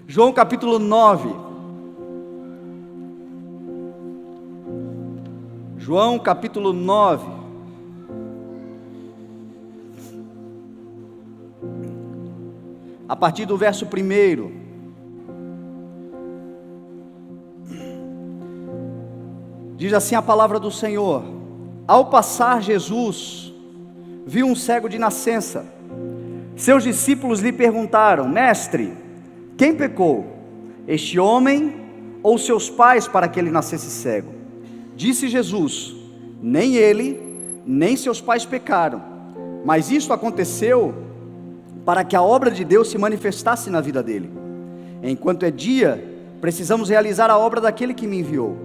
João capítulo 9. João capítulo 9. A partir do verso 1. Diz assim a palavra do Senhor: Ao passar Jesus, viu um cego de nascença. Seus discípulos lhe perguntaram: Mestre, quem pecou, este homem ou seus pais, para que ele nascesse cego? Disse Jesus: Nem ele, nem seus pais pecaram, mas isto aconteceu para que a obra de Deus se manifestasse na vida dele. Enquanto é dia, precisamos realizar a obra daquele que me enviou.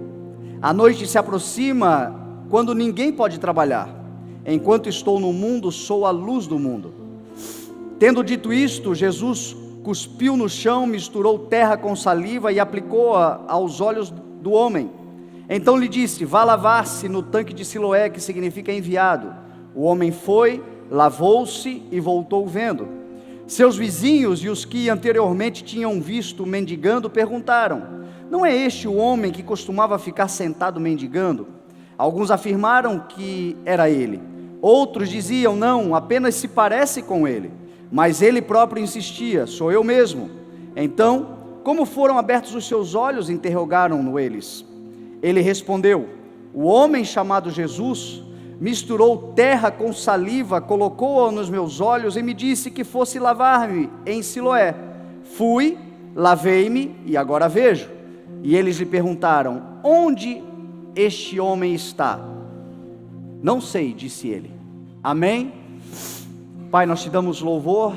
A noite se aproxima, quando ninguém pode trabalhar. Enquanto estou no mundo, sou a luz do mundo. Tendo dito isto, Jesus cuspiu no chão, misturou terra com saliva e aplicou-a aos olhos do homem. Então lhe disse: Vá lavar-se no tanque de Siloé, que significa enviado. O homem foi, lavou-se e voltou vendo. Seus vizinhos e os que anteriormente tinham visto mendigando perguntaram: Não é este o homem que costumava ficar sentado mendigando? Alguns afirmaram que era ele. Outros diziam: Não, apenas se parece com ele. Mas ele próprio insistia: Sou eu mesmo. Então, como foram abertos os seus olhos? Interrogaram-no eles. Ele respondeu: O homem chamado Jesus misturou terra com saliva, colocou-a nos meus olhos e me disse que fosse lavar-me em Siloé. Fui, lavei-me e agora vejo. E eles lhe perguntaram: Onde este homem está? Não sei, disse ele. Amém? Pai, nós te damos louvor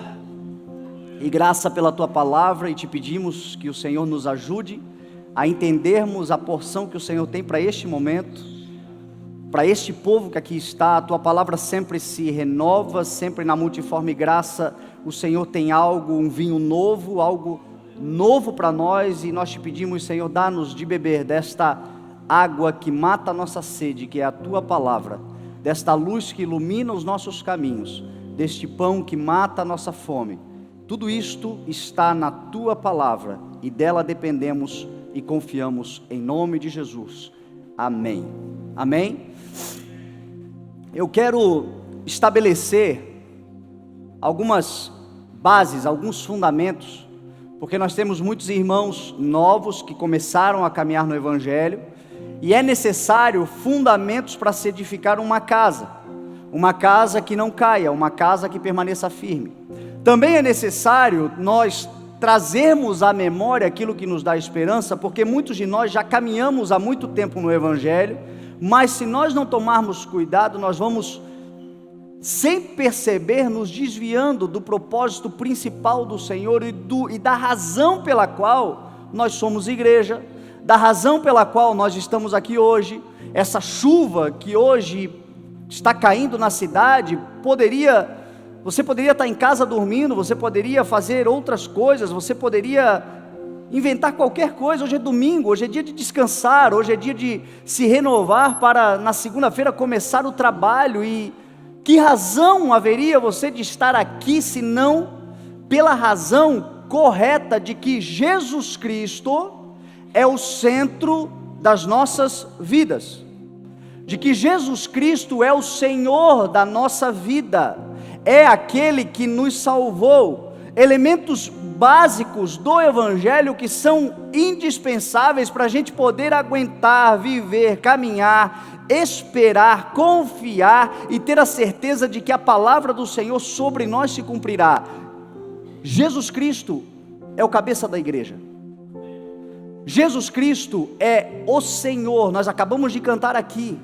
e graça pela tua palavra e te pedimos que o Senhor nos ajude a entendermos a porção que o Senhor tem para este momento, para este povo que aqui está. A tua palavra sempre se renova, sempre na multiforme graça o Senhor tem algo, um vinho novo, algo novo para nós, e nós te pedimos, Senhor, dá-nos de beber desta água que mata a nossa sede, que é a tua palavra, desta luz que ilumina os nossos caminhos, deste pão que mata a nossa fome. Tudo isto está na tua palavra e dela dependemos e confiamos em nome de Jesus. Amém. Amém? Eu quero estabelecer algumas bases, alguns fundamentos, porque nós temos muitos irmãos novos que começaram a caminhar no Evangelho, e é necessário fundamentos para se edificar uma casa que não caia, uma casa que permaneça firme. Também é necessário nós trazermos à memória aquilo que nos dá esperança, porque muitos de nós já caminhamos há muito tempo no Evangelho, mas se nós não tomarmos cuidado, nós vamos, sem perceber, nos desviando do propósito principal do Senhor e da razão pela qual nós somos igreja, da razão pela qual nós estamos aqui hoje. Essa chuva que hoje está caindo na cidade, você poderia estar em casa dormindo, você poderia fazer outras coisas, você poderia inventar qualquer coisa. Hoje é domingo, hoje é dia de descansar, hoje é dia de se renovar para na segunda-feira começar o trabalho. E que razão haveria você de estar aqui, se não pela razão correta de que Jesus Cristo é o centro das nossas vidas, de que Jesus Cristo é o Senhor da nossa vida, é aquele que nos salvou. Elementos básicos do Evangelho que são indispensáveis para a gente poder aguentar, viver, caminhar, esperar, confiar e ter a certeza de que a palavra do Senhor sobre nós se cumprirá. Jesus Cristo é o cabeça da igreja. Jesus Cristo é o Senhor. Nós acabamos de cantar aqui.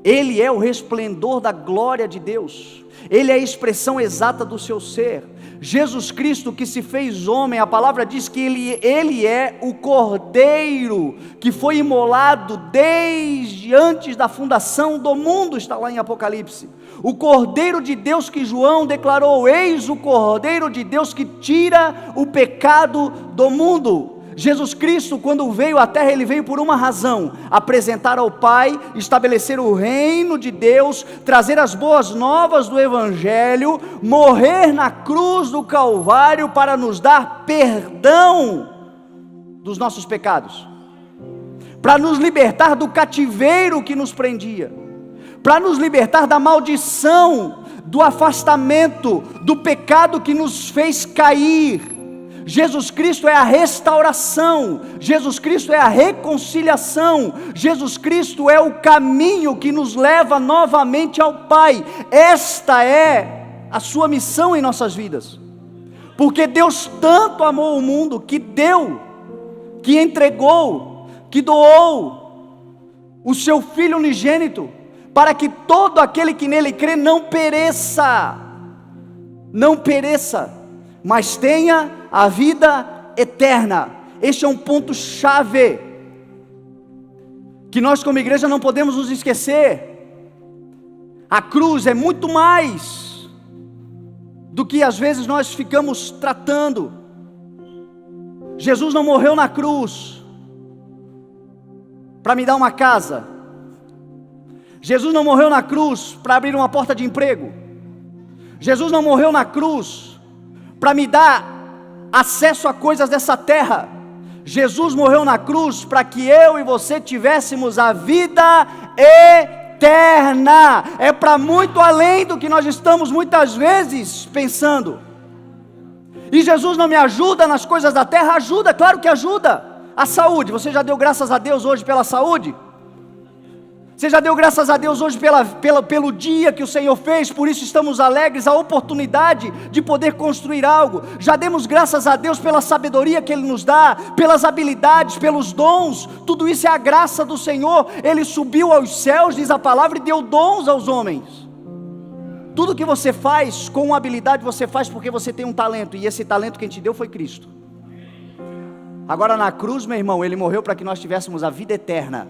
Ele é o resplendor da glória de Deus. Ele é a expressão exata do seu ser. Jesus Cristo que se fez homem, a palavra diz que ele é o Cordeiro que foi imolado desde antes da fundação do mundo, está lá em Apocalipse. O Cordeiro de Deus que João declarou: Eis o Cordeiro de Deus que tira o pecado do mundo. Jesus Cristo, quando veio à terra, Ele veio por uma razão: apresentar ao Pai, estabelecer o reino de Deus, trazer as boas novas do Evangelho, morrer na cruz do Calvário para nos dar perdão dos nossos pecados, para nos libertar do cativeiro que nos prendia, para nos libertar da maldição, do afastamento, do pecado que nos fez cair. Jesus Cristo é a restauração, Jesus Cristo é a reconciliação, Jesus Cristo é o caminho que nos leva novamente ao Pai. Esta é a sua missão em nossas vidas, porque Deus tanto amou o mundo, que deu, que entregou, que doou o seu Filho unigênito, para que todo aquele que nele crê não pereça, mas tenha a vida eterna. Este é um ponto chave, que nós como igreja não podemos nos esquecer. A cruz é muito mais do que às vezes nós ficamos tratando. Jesus não morreu na cruz para me dar uma casa. Jesus não morreu na cruz para abrir uma porta de emprego. Jesus não morreu na cruz para me dar acesso a coisas dessa terra. Jesus morreu na cruz para que eu e você tivéssemos a vida eterna. É para muito além do que nós estamos muitas vezes pensando. E Jesus não me ajuda nas coisas da terra? Ajuda, claro que ajuda. A saúde, você já deu graças a Deus hoje pela saúde? Você já deu graças a Deus hoje pelo dia que o Senhor fez? Por isso estamos alegres, a oportunidade de poder construir algo. Já demos graças a Deus pela sabedoria que Ele nos dá, pelas habilidades, pelos dons. Tudo isso é a graça do Senhor. Ele subiu aos céus, diz a palavra, e deu dons aos homens. Tudo que você faz com uma habilidade, você faz porque você tem um talento, e esse talento quem te deu foi Cristo. Agora na cruz, meu irmão, Ele morreu para que nós tivéssemos a vida eterna.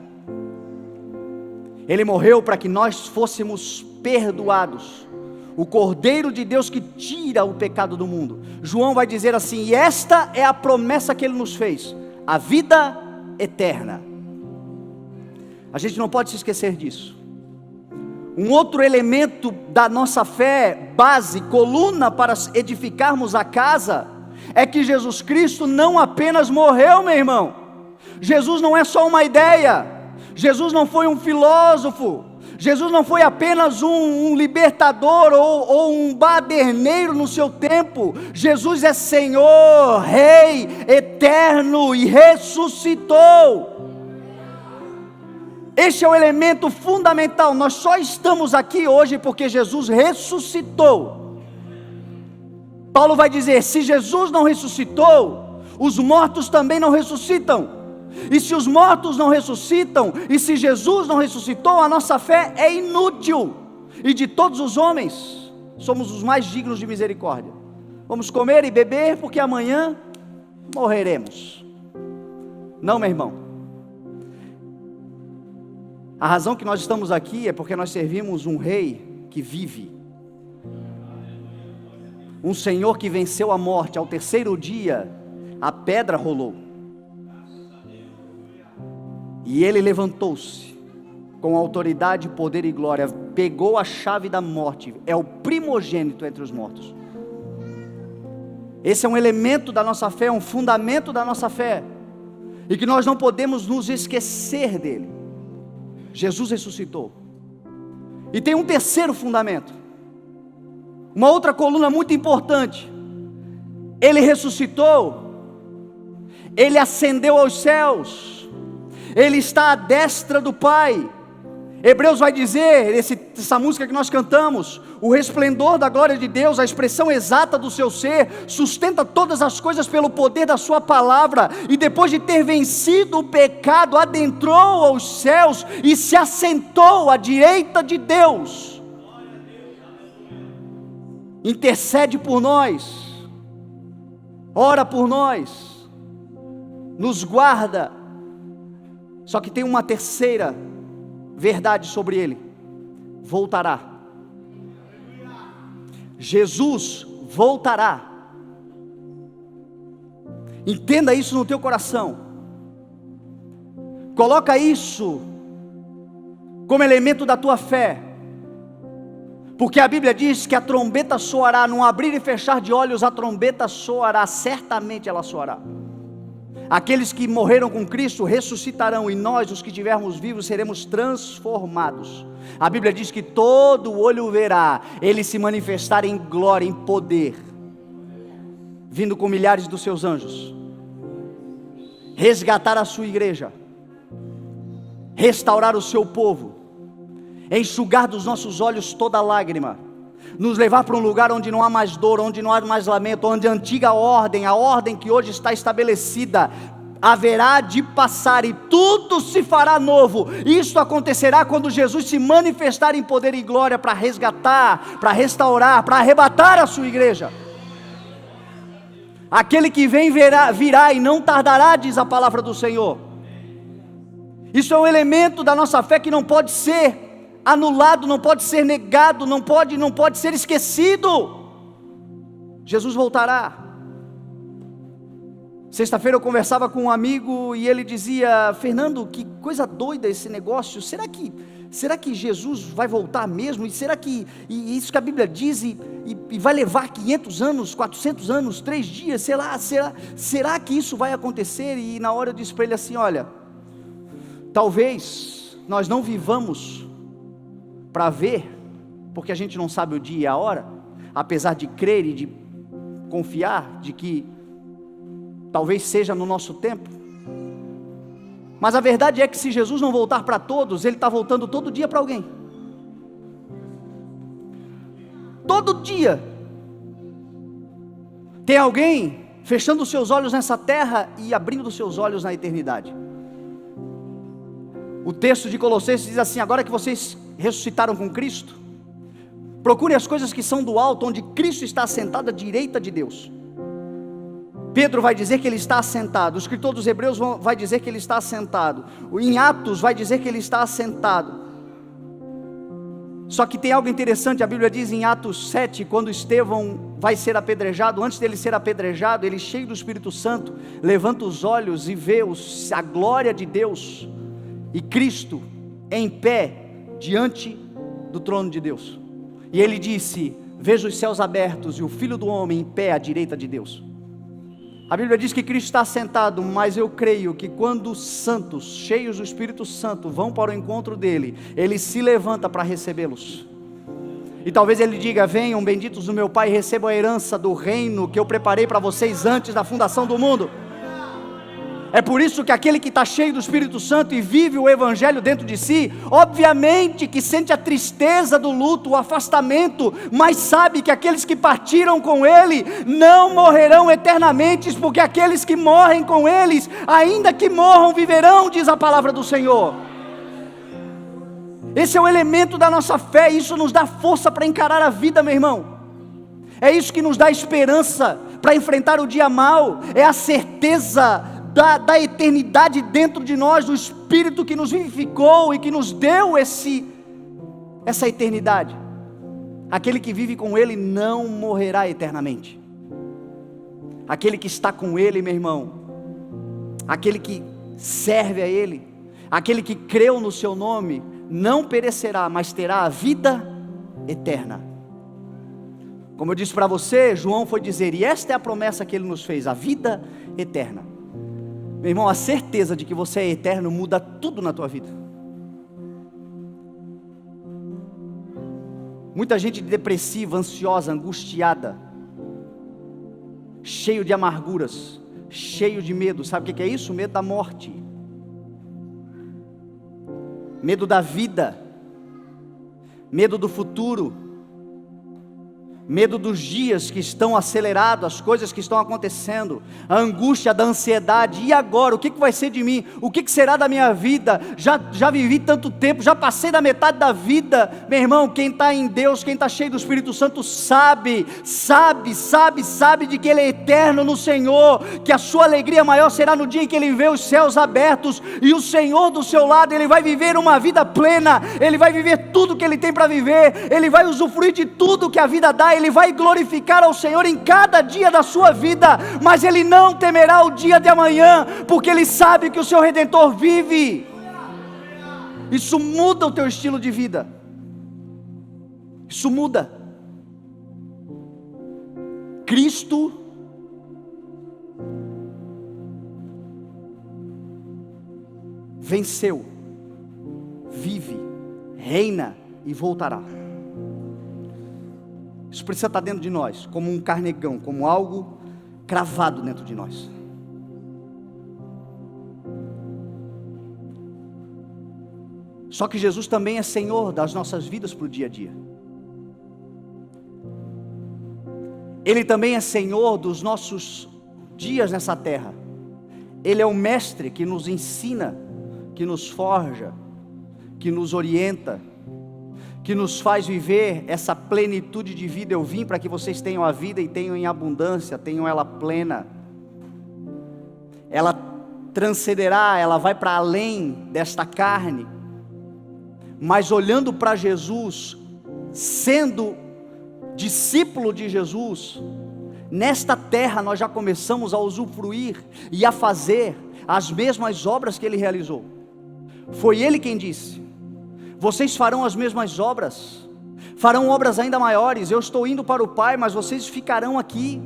Ele morreu para que nós fôssemos perdoados. O Cordeiro de Deus que tira o pecado do mundo. João vai dizer assim: e esta é a promessa que Ele nos fez, a vida eterna. A gente não pode se esquecer disso. Um outro elemento da nossa fé, base, coluna para edificarmos a casa, é que Jesus Cristo não apenas morreu, meu irmão. Jesus não é só uma ideia. Jesus não foi um filósofo, Jesus não foi apenas um libertador ou um baderneiro no seu tempo. Jesus é Senhor, Rei, eterno, e ressuscitou. Este é o elemento fundamental. Nós só estamos aqui hoje porque Jesus ressuscitou. Paulo vai dizer: se Jesus não ressuscitou, os mortos também não ressuscitam. E se os mortos não ressuscitam, e se Jesus não ressuscitou, a nossa fé é inútil. E de todos os homens, somos os mais dignos de misericórdia. Vamos comer e beber, porque amanhã morreremos. Não, meu irmão. A razão que nós estamos aqui é porque nós servimos um rei que vive. Um Senhor que venceu a morte. Ao terceiro dia, a pedra rolou. E Ele levantou-se com autoridade, poder e glória, pegou a chave da morte, é o primogênito entre os mortos. Esse é um elemento da nossa fé, um fundamento da nossa fé, e que nós não podemos nos esquecer dele. Jesus ressuscitou. E tem um terceiro fundamento, uma outra coluna muito importante. Ele ressuscitou, Ele ascendeu aos céus, Ele está à destra do Pai. Hebreus vai dizer, essa música que nós cantamos: o resplendor da glória de Deus, a expressão exata do seu ser, sustenta todas as coisas pelo poder da sua palavra, e depois de ter vencido o pecado, adentrou aos céus e se assentou à direita de Deus. Intercede por nós, ora por nós, nos guarda. Só que tem uma terceira verdade sobre Ele: voltará. Jesus voltará. Entenda isso no teu coração. Coloca isso como elemento da tua fé. Porque a Bíblia diz que a trombeta soará, num abrir e fechar de olhos a trombeta soará, certamente ela soará. Aqueles que morreram com Cristo ressuscitarão, e nós, os que estivermos vivos, seremos transformados. A Bíblia diz que todo olho verá Ele se manifestar em glória, em poder, vindo com milhares dos seus anjos, resgatar a sua igreja, restaurar o seu povo, enxugar dos nossos olhos toda lágrima, nos levar para um lugar onde não há mais dor, onde não há mais lamento, onde a antiga ordem, a ordem que hoje está estabelecida, haverá de passar e tudo se fará novo. Isso acontecerá quando Jesus se manifestar em poder e glória para resgatar, para restaurar, para arrebatar a sua igreja. Aquele que vem virá e não tardará, diz a palavra do Senhor. Isso é um elemento da nossa fé que não pode ser anulado, não pode ser negado, não pode ser esquecido. Jesus voltará. Sexta-feira eu conversava com um amigo e ele dizia: Fernando, que coisa doida esse negócio, será que Jesus vai voltar mesmo? E será que isso que a Bíblia diz e vai levar 500 anos, 400 anos, 3 dias, sei lá, será que isso vai acontecer? E na hora eu disse para ele assim: olha, talvez nós não vivamos para ver, porque a gente não sabe o dia e a hora, apesar de crer e de confiar de que talvez seja no nosso tempo. Mas a verdade é que se Jesus não voltar para todos, Ele está voltando todo dia para alguém. Todo dia tem alguém fechando os seus olhos nessa terra e abrindo os seus olhos na eternidade. O texto de Colossenses diz assim: agora que vocês ressuscitaram com Cristo, procurem as coisas que são do alto, onde Cristo está assentado à direita de Deus. Pedro vai dizer que ele está assentado, o escritor dos Hebreus vai dizer que ele está assentado, em Atos vai dizer que ele está assentado. Só que tem algo interessante, a Bíblia diz em Atos 7, quando Estevão vai ser apedrejado, antes dele ser apedrejado, ele, cheio do Espírito Santo, levanta os olhos e vê a glória de Deus e Cristo em pé diante do trono de Deus. E ele disse: vejo os céus abertos e o Filho do Homem em pé à direita de Deus. A Bíblia diz que Cristo está sentado, mas eu creio que quando os santos, cheios do Espírito Santo, vão para o encontro dele, ele se levanta para recebê-los. E talvez ele diga: venham benditos do meu Pai, recebam a herança do reino que eu preparei para vocês antes da fundação do mundo. É por isso que aquele que está cheio do Espírito Santo e vive o Evangelho dentro de si, obviamente que sente a tristeza do luto, o afastamento, mas sabe que aqueles que partiram com Ele não morrerão eternamente, porque aqueles que morrem com eles, ainda que morram, viverão, diz a palavra do Senhor. Esse é o elemento da nossa fé, isso nos dá força para encarar a vida, meu irmão. É isso que nos dá esperança para enfrentar o dia mau, é a certeza da eternidade dentro de nós, do Espírito que nos vivificou e que nos deu essa eternidade. Aquele que vive com Ele não morrerá eternamente. Aquele que está com Ele, meu irmão, aquele que serve a Ele, aquele que creu no seu nome, não perecerá, mas terá a vida eterna. Como eu disse para você, João foi dizer, e esta é a promessa que Ele nos fez, a vida eterna. Meu irmão, a certeza de que você é eterno muda tudo na tua vida. Muita gente depressiva, ansiosa, angustiada, cheio de amarguras, cheio de medo. Sabe o que é isso? Medo da morte, medo da vida, medo do futuro, medo dos dias que estão acelerados, as coisas que estão acontecendo, a angústia da ansiedade. E agora? O que vai ser de mim? O que será da minha vida? Já vivi tanto tempo, já passei da metade da vida. Meu irmão, quem está em Deus, quem está cheio do Espírito Santo sabe de que Ele é eterno no Senhor, que a sua alegria maior será no dia em que Ele vê os céus abertos e o Senhor do seu lado. Ele vai viver uma vida plena, Ele vai viver tudo que Ele tem para viver, Ele vai usufruir de tudo que a vida dá. ele vai glorificar ao Senhor em cada dia da sua vida, mas ele não temerá o dia de amanhã, porque ele sabe que o seu Redentor vive. Isso muda o teu estilo de vida. Isso muda. Cristo venceu, vive, reina e voltará. Isso precisa estar dentro de nós, como um carnegão, como algo cravado dentro de nós. Só que Jesus também é Senhor das nossas vidas para o dia a dia. Ele também é Senhor dos nossos dias nessa terra. Ele é o mestre que nos ensina, que nos forja, que nos orienta, que nos faz viver essa plenitude de vida. Eu vim para que vocês tenham a vida e tenham em abundância, tenham ela plena. Ela transcenderá, ela vai para além desta carne. Mas olhando para Jesus, sendo discípulo de Jesus, nesta terra nós já começamos a usufruir e a fazer as mesmas obras que Ele realizou. Foi Ele quem disse: vocês farão as mesmas obras, farão obras ainda maiores. Eu estou indo para o Pai, mas vocês ficarão aqui.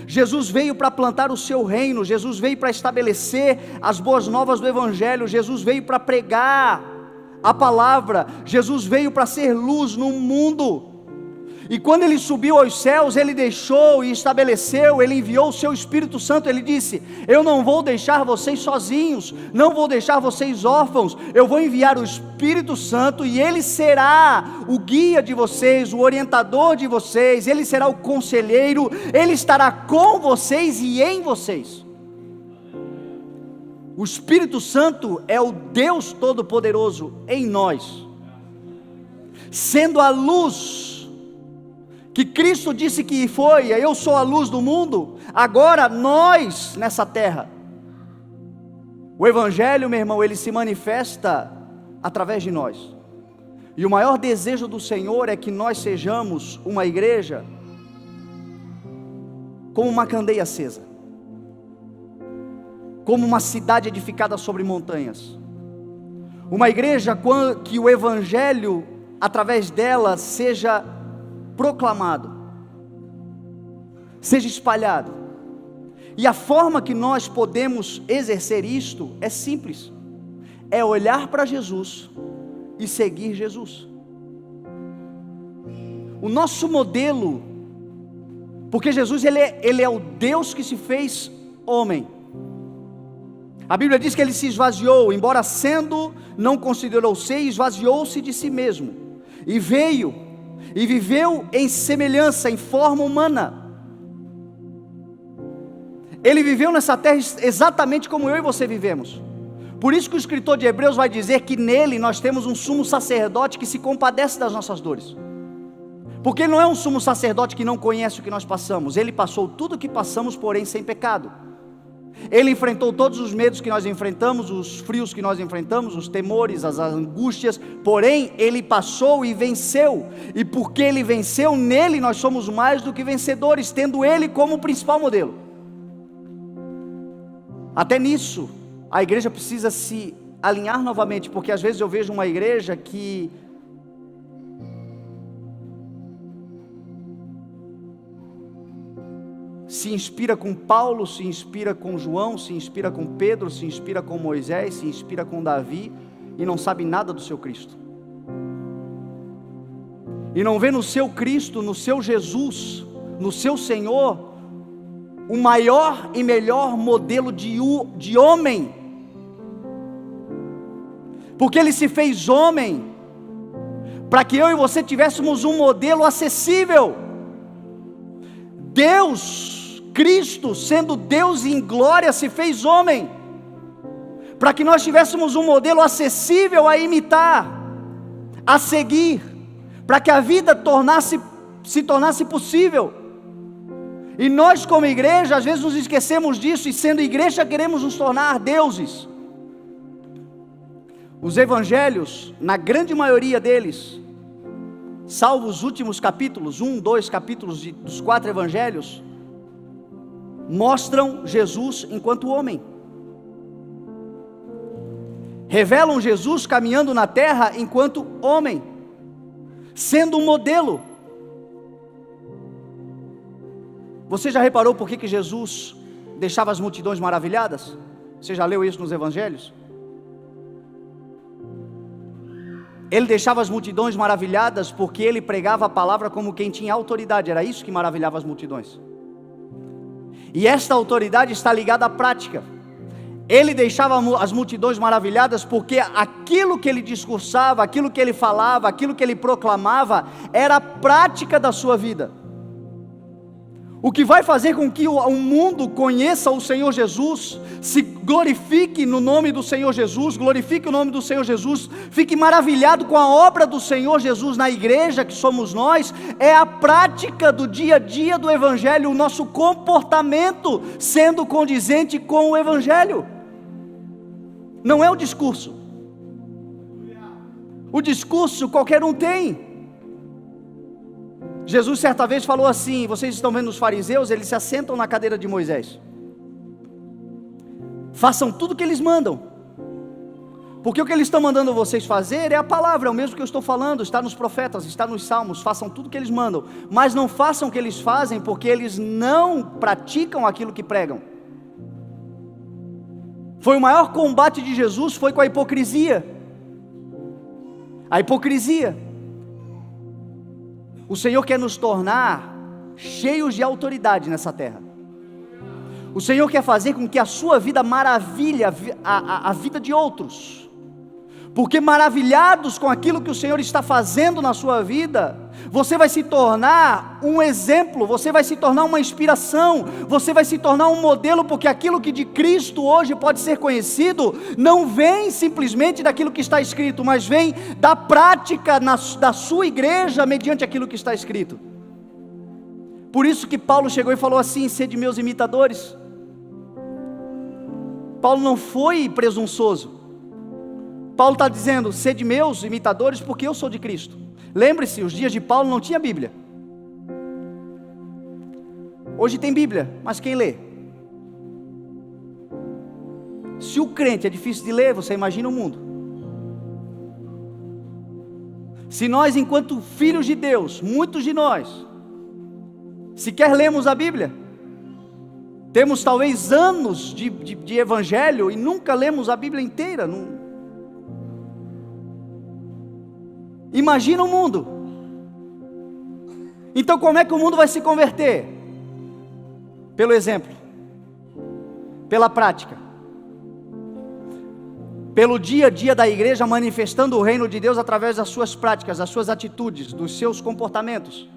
Jesus veio para plantar o seu reino, Jesus veio para estabelecer as boas novas do Evangelho, Jesus veio para pregar a palavra, Jesus veio para ser luz no mundo. E quando Ele subiu aos céus, Ele deixou e estabeleceu, Ele enviou o seu Espírito Santo. Ele disse: eu não vou deixar vocês sozinhos, não vou deixar vocês órfãos, eu vou enviar o Espírito Santo, e Ele será o guia de vocês, o orientador de vocês, Ele será o conselheiro, Ele estará com vocês e em vocês. O Espírito Santo é o Deus Todo-Poderoso em nós, sendo a luz que Cristo disse que foi: eu sou a luz do mundo. Agora nós nessa terra, o Evangelho, meu irmão, ele se manifesta através de nós, e o maior desejo do Senhor é que nós sejamos uma igreja como uma candeia acesa, como uma cidade edificada sobre montanhas, uma igreja que o Evangelho, através dela, seja proclamado, seja espalhado. E a forma que nós podemos exercer isto é simples, é olhar para Jesus e seguir Jesus. O nosso modelo, porque Jesus ele é o Deus que se fez homem. A Bíblia diz que Ele se esvaziou, embora sendo, não considerou ser, esvaziou-se de si mesmo, e veio, e viveu em semelhança, em forma humana. Ele viveu nessa terra exatamente como eu e você vivemos. Por isso que o escritor de Hebreus vai dizer que nele nós temos um sumo sacerdote que se compadece das nossas dores. Porque ele não é um sumo sacerdote que não conhece o que nós passamos. Ele passou tudo o que passamos, porém sem pecado. Ele enfrentou todos os medos que nós enfrentamos, os frios que nós enfrentamos, os temores, as angústias, porém Ele passou e venceu, e porque Ele venceu, nele nós somos mais do que vencedores, tendo Ele como principal modelo. Até nisso, a igreja precisa se alinhar novamente, porque às vezes eu vejo uma igreja que se inspira com Paulo, se inspira com João, se inspira com Pedro, se inspira com Moisés, se inspira com Davi, e não sabe nada do seu Cristo, e não vê no seu Cristo, no seu Jesus, no seu Senhor, o maior e melhor modelo de homem, porque Ele se fez homem, para que eu e você tivéssemos um modelo acessível. Deus, Cristo, sendo Deus em glória, se fez homem, para que nós tivéssemos um modelo acessível a imitar, a seguir, para que a vida se tornasse possível. E nós como igreja, às vezes nos esquecemos disso, e sendo igreja queremos nos tornar deuses. Os evangelhos, na grande maioria deles, salvo os últimos capítulos, 1, 2 capítulos dos 4 evangelhos, mostram Jesus enquanto homem. Revelam Jesus caminhando na terra enquanto homem, sendo um modelo. Você já reparou por que Jesus deixava as multidões maravilhadas? Você já leu isso nos evangelhos? Ele deixava as multidões maravilhadas porque ele pregava a palavra como quem tinha autoridade. Era isso que maravilhava as multidões. E esta autoridade está ligada à prática. Ele deixava as multidões maravilhadas porque aquilo que ele discursava, aquilo que ele falava, aquilo que ele proclamava, era a prática da sua vida. O que vai fazer com que o mundo conheça o Senhor Jesus, se glorifique no nome do Senhor Jesus, glorifique o nome do Senhor Jesus, fique maravilhado com a obra do Senhor Jesus na igreja que somos nós, é a prática do dia a dia do Evangelho, o nosso comportamento sendo condizente com o Evangelho. Não é o discurso. O discurso qualquer um tem. Jesus certa vez falou assim, vocês estão vendo os fariseus, eles se assentam na cadeira de Moisés. Façam tudo o que eles mandam. Porque o que eles estão mandando vocês fazer é a palavra, é o mesmo que eu estou falando, está nos profetas, está nos salmos, façam tudo o que eles mandam. Mas não façam o que eles fazem, porque eles não praticam aquilo que pregam. Foi o maior combate de Jesus, foi com a hipocrisia. A hipocrisia. O Senhor quer nos tornar cheios de autoridade nessa terra. O Senhor quer fazer com que a sua vida maravilhe a vida de outros. Porque maravilhados com aquilo que o Senhor está fazendo na sua vida, você vai se tornar um exemplo, você vai se tornar uma inspiração, você vai se tornar um modelo, porque aquilo que de Cristo hoje pode ser conhecido, não vem simplesmente daquilo que está escrito, mas vem da prática da sua igreja, mediante aquilo que está escrito. Por isso que Paulo chegou e falou assim, sede meus imitadores. Paulo não foi presunçoso. Paulo está dizendo, sede meus imitadores, porque eu sou de Cristo. Lembre-se, os dias de Paulo não tinha Bíblia. Hoje tem Bíblia, mas quem lê? Se o crente é difícil de ler, você imagina o mundo. Se nós, enquanto filhos de Deus, muitos de nós, sequer lemos a Bíblia, temos talvez anos de evangelho e nunca lemos a Bíblia inteira, imagina o mundo. Então como é que o mundo vai se converter? Pelo exemplo, pela prática, pelo dia a dia da igreja manifestando o reino de Deus através das suas práticas, das suas atitudes, dos seus comportamentos.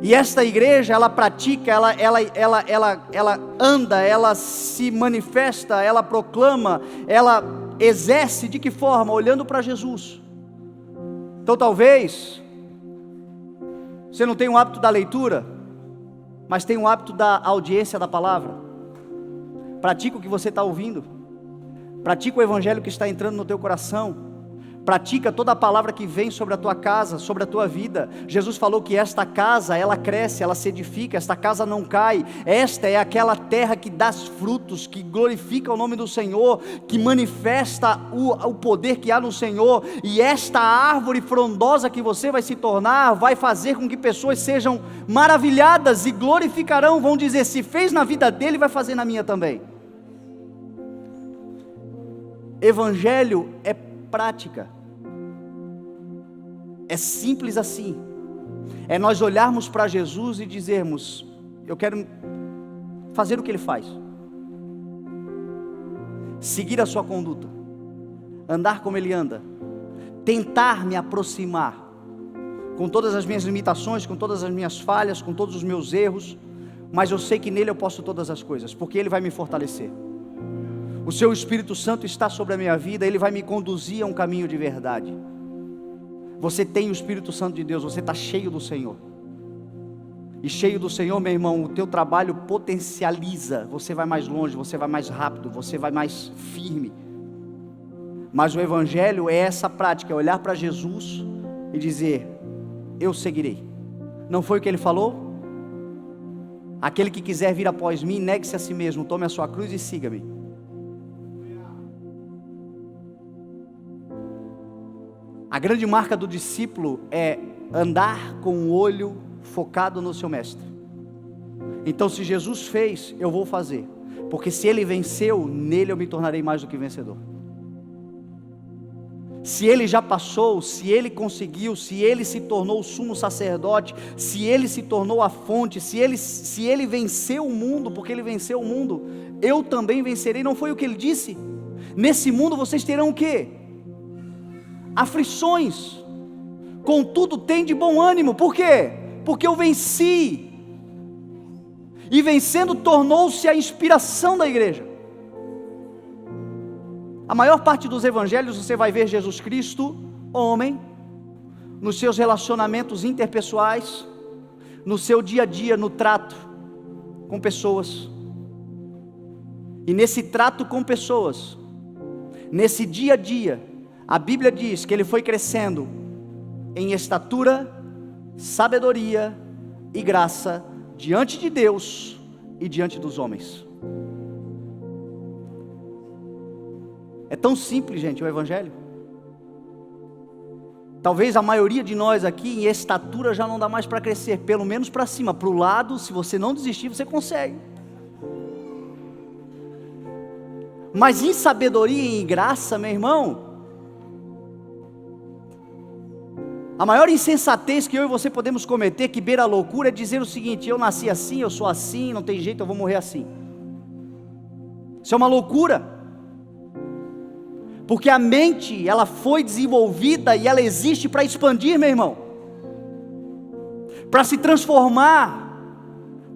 E esta igreja, ela pratica, ela anda, ela se manifesta, ela proclama, ela exerce de que forma? Olhando para Jesus. Então talvez você não tenha o hábito da leitura, mas tem o hábito da audiência da palavra. Pratica o que você está ouvindo. Pratica o evangelho que está entrando no teu coração. Pratica toda a palavra que vem sobre a tua casa, sobre a tua vida. Jesus falou que esta casa, ela cresce, ela se edifica, esta casa não cai. Esta é aquela terra que dá frutos, que glorifica o nome do Senhor, que manifesta o poder que há no Senhor. E esta árvore frondosa que você vai se tornar, vai fazer com que pessoas sejam maravilhadas e glorificarão, vão dizer, se fez na vida dele, vai fazer na minha também. Evangelho é prática, é simples assim, é nós olharmos para Jesus e dizermos, eu quero fazer o que Ele faz, seguir a sua conduta, andar como Ele anda, tentar me aproximar, com todas as minhas limitações, com todas as minhas falhas, com todos os meus erros, mas eu sei que nele eu posso todas as coisas, porque Ele vai me fortalecer. O seu Espírito Santo está sobre a minha vida, Ele vai me conduzir a um caminho de verdade. Você tem o Espírito Santo de Deus, você está cheio do Senhor. E cheio do Senhor, meu irmão, o teu trabalho potencializa, você vai mais longe, você vai mais rápido, você vai mais firme. Mas o Evangelho é essa prática, é olhar para Jesus e dizer, eu seguirei. Não foi o que ele falou? Aquele que quiser vir após mim, negue-se a si mesmo, tome a sua cruz e siga-me. A grande marca do discípulo é andar com o olho focado no seu mestre. Então, se Jesus fez, eu vou fazer, porque se ele venceu, nele eu me tornarei mais do que vencedor. Se ele já passou, se ele conseguiu, se ele se tornou o sumo sacerdote, se ele se tornou a fonte, se ele venceu o mundo, porque ele venceu o mundo, eu também vencerei. Não foi o que ele disse? Nesse mundo vocês terão o quê? Aflições. Contudo, tem de bom ânimo. Por quê? Porque eu venci. E vencendo tornou-se a inspiração da igreja. A maior parte dos evangelhos você vai ver Jesus Cristo, homem, nos seus relacionamentos interpessoais, no seu dia a dia, no trato com pessoas. E nesse trato com pessoas, nesse dia a dia, a Bíblia diz que ele foi crescendo em estatura, sabedoria e graça diante de Deus e diante dos homens. É tão simples, gente, o evangelho. Talvez a maioria de nós aqui em estatura já não dá mais para crescer, pelo menos para cima, para o lado, se você não desistir, você consegue. Mas em sabedoria e em graça, meu irmão, a maior insensatez que eu e você podemos cometer, que beira a loucura, é dizer o seguinte: eu nasci assim, eu sou assim, não tem jeito, eu vou morrer assim. Isso é uma loucura. Porque a mente, ela foi desenvolvida e ela existe para expandir, meu irmão, para se transformar,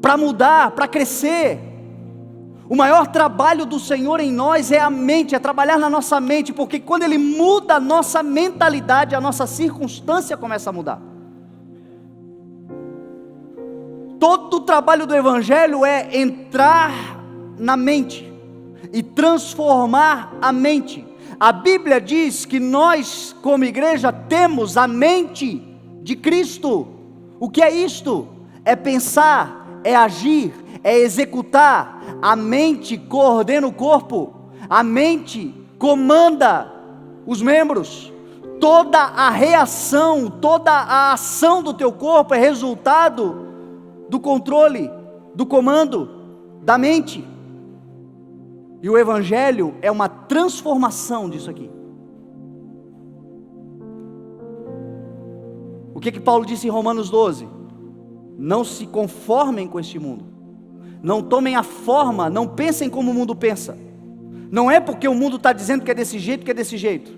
para mudar, para crescer. O maior trabalho do Senhor em nós é a mente, é trabalhar na nossa mente, porque quando Ele muda a nossa mentalidade, a nossa circunstância começa a mudar. Todo o trabalho do Evangelho é entrar na mente e transformar a mente. A Bíblia diz que nós, como igreja, temos a mente de Cristo. O que é isto? É pensar, é agir, é executar. A mente coordena o corpo, a mente comanda os membros. Toda a reação, toda a ação do teu corpo é resultado do controle, do comando da mente. E o Evangelho é uma transformação disso aqui. O que Paulo disse em Romanos 12? Não se conformem com este mundo. Não tomem a forma, não pensem como o mundo pensa. Não é porque o mundo está dizendo que é desse jeito, que é desse jeito.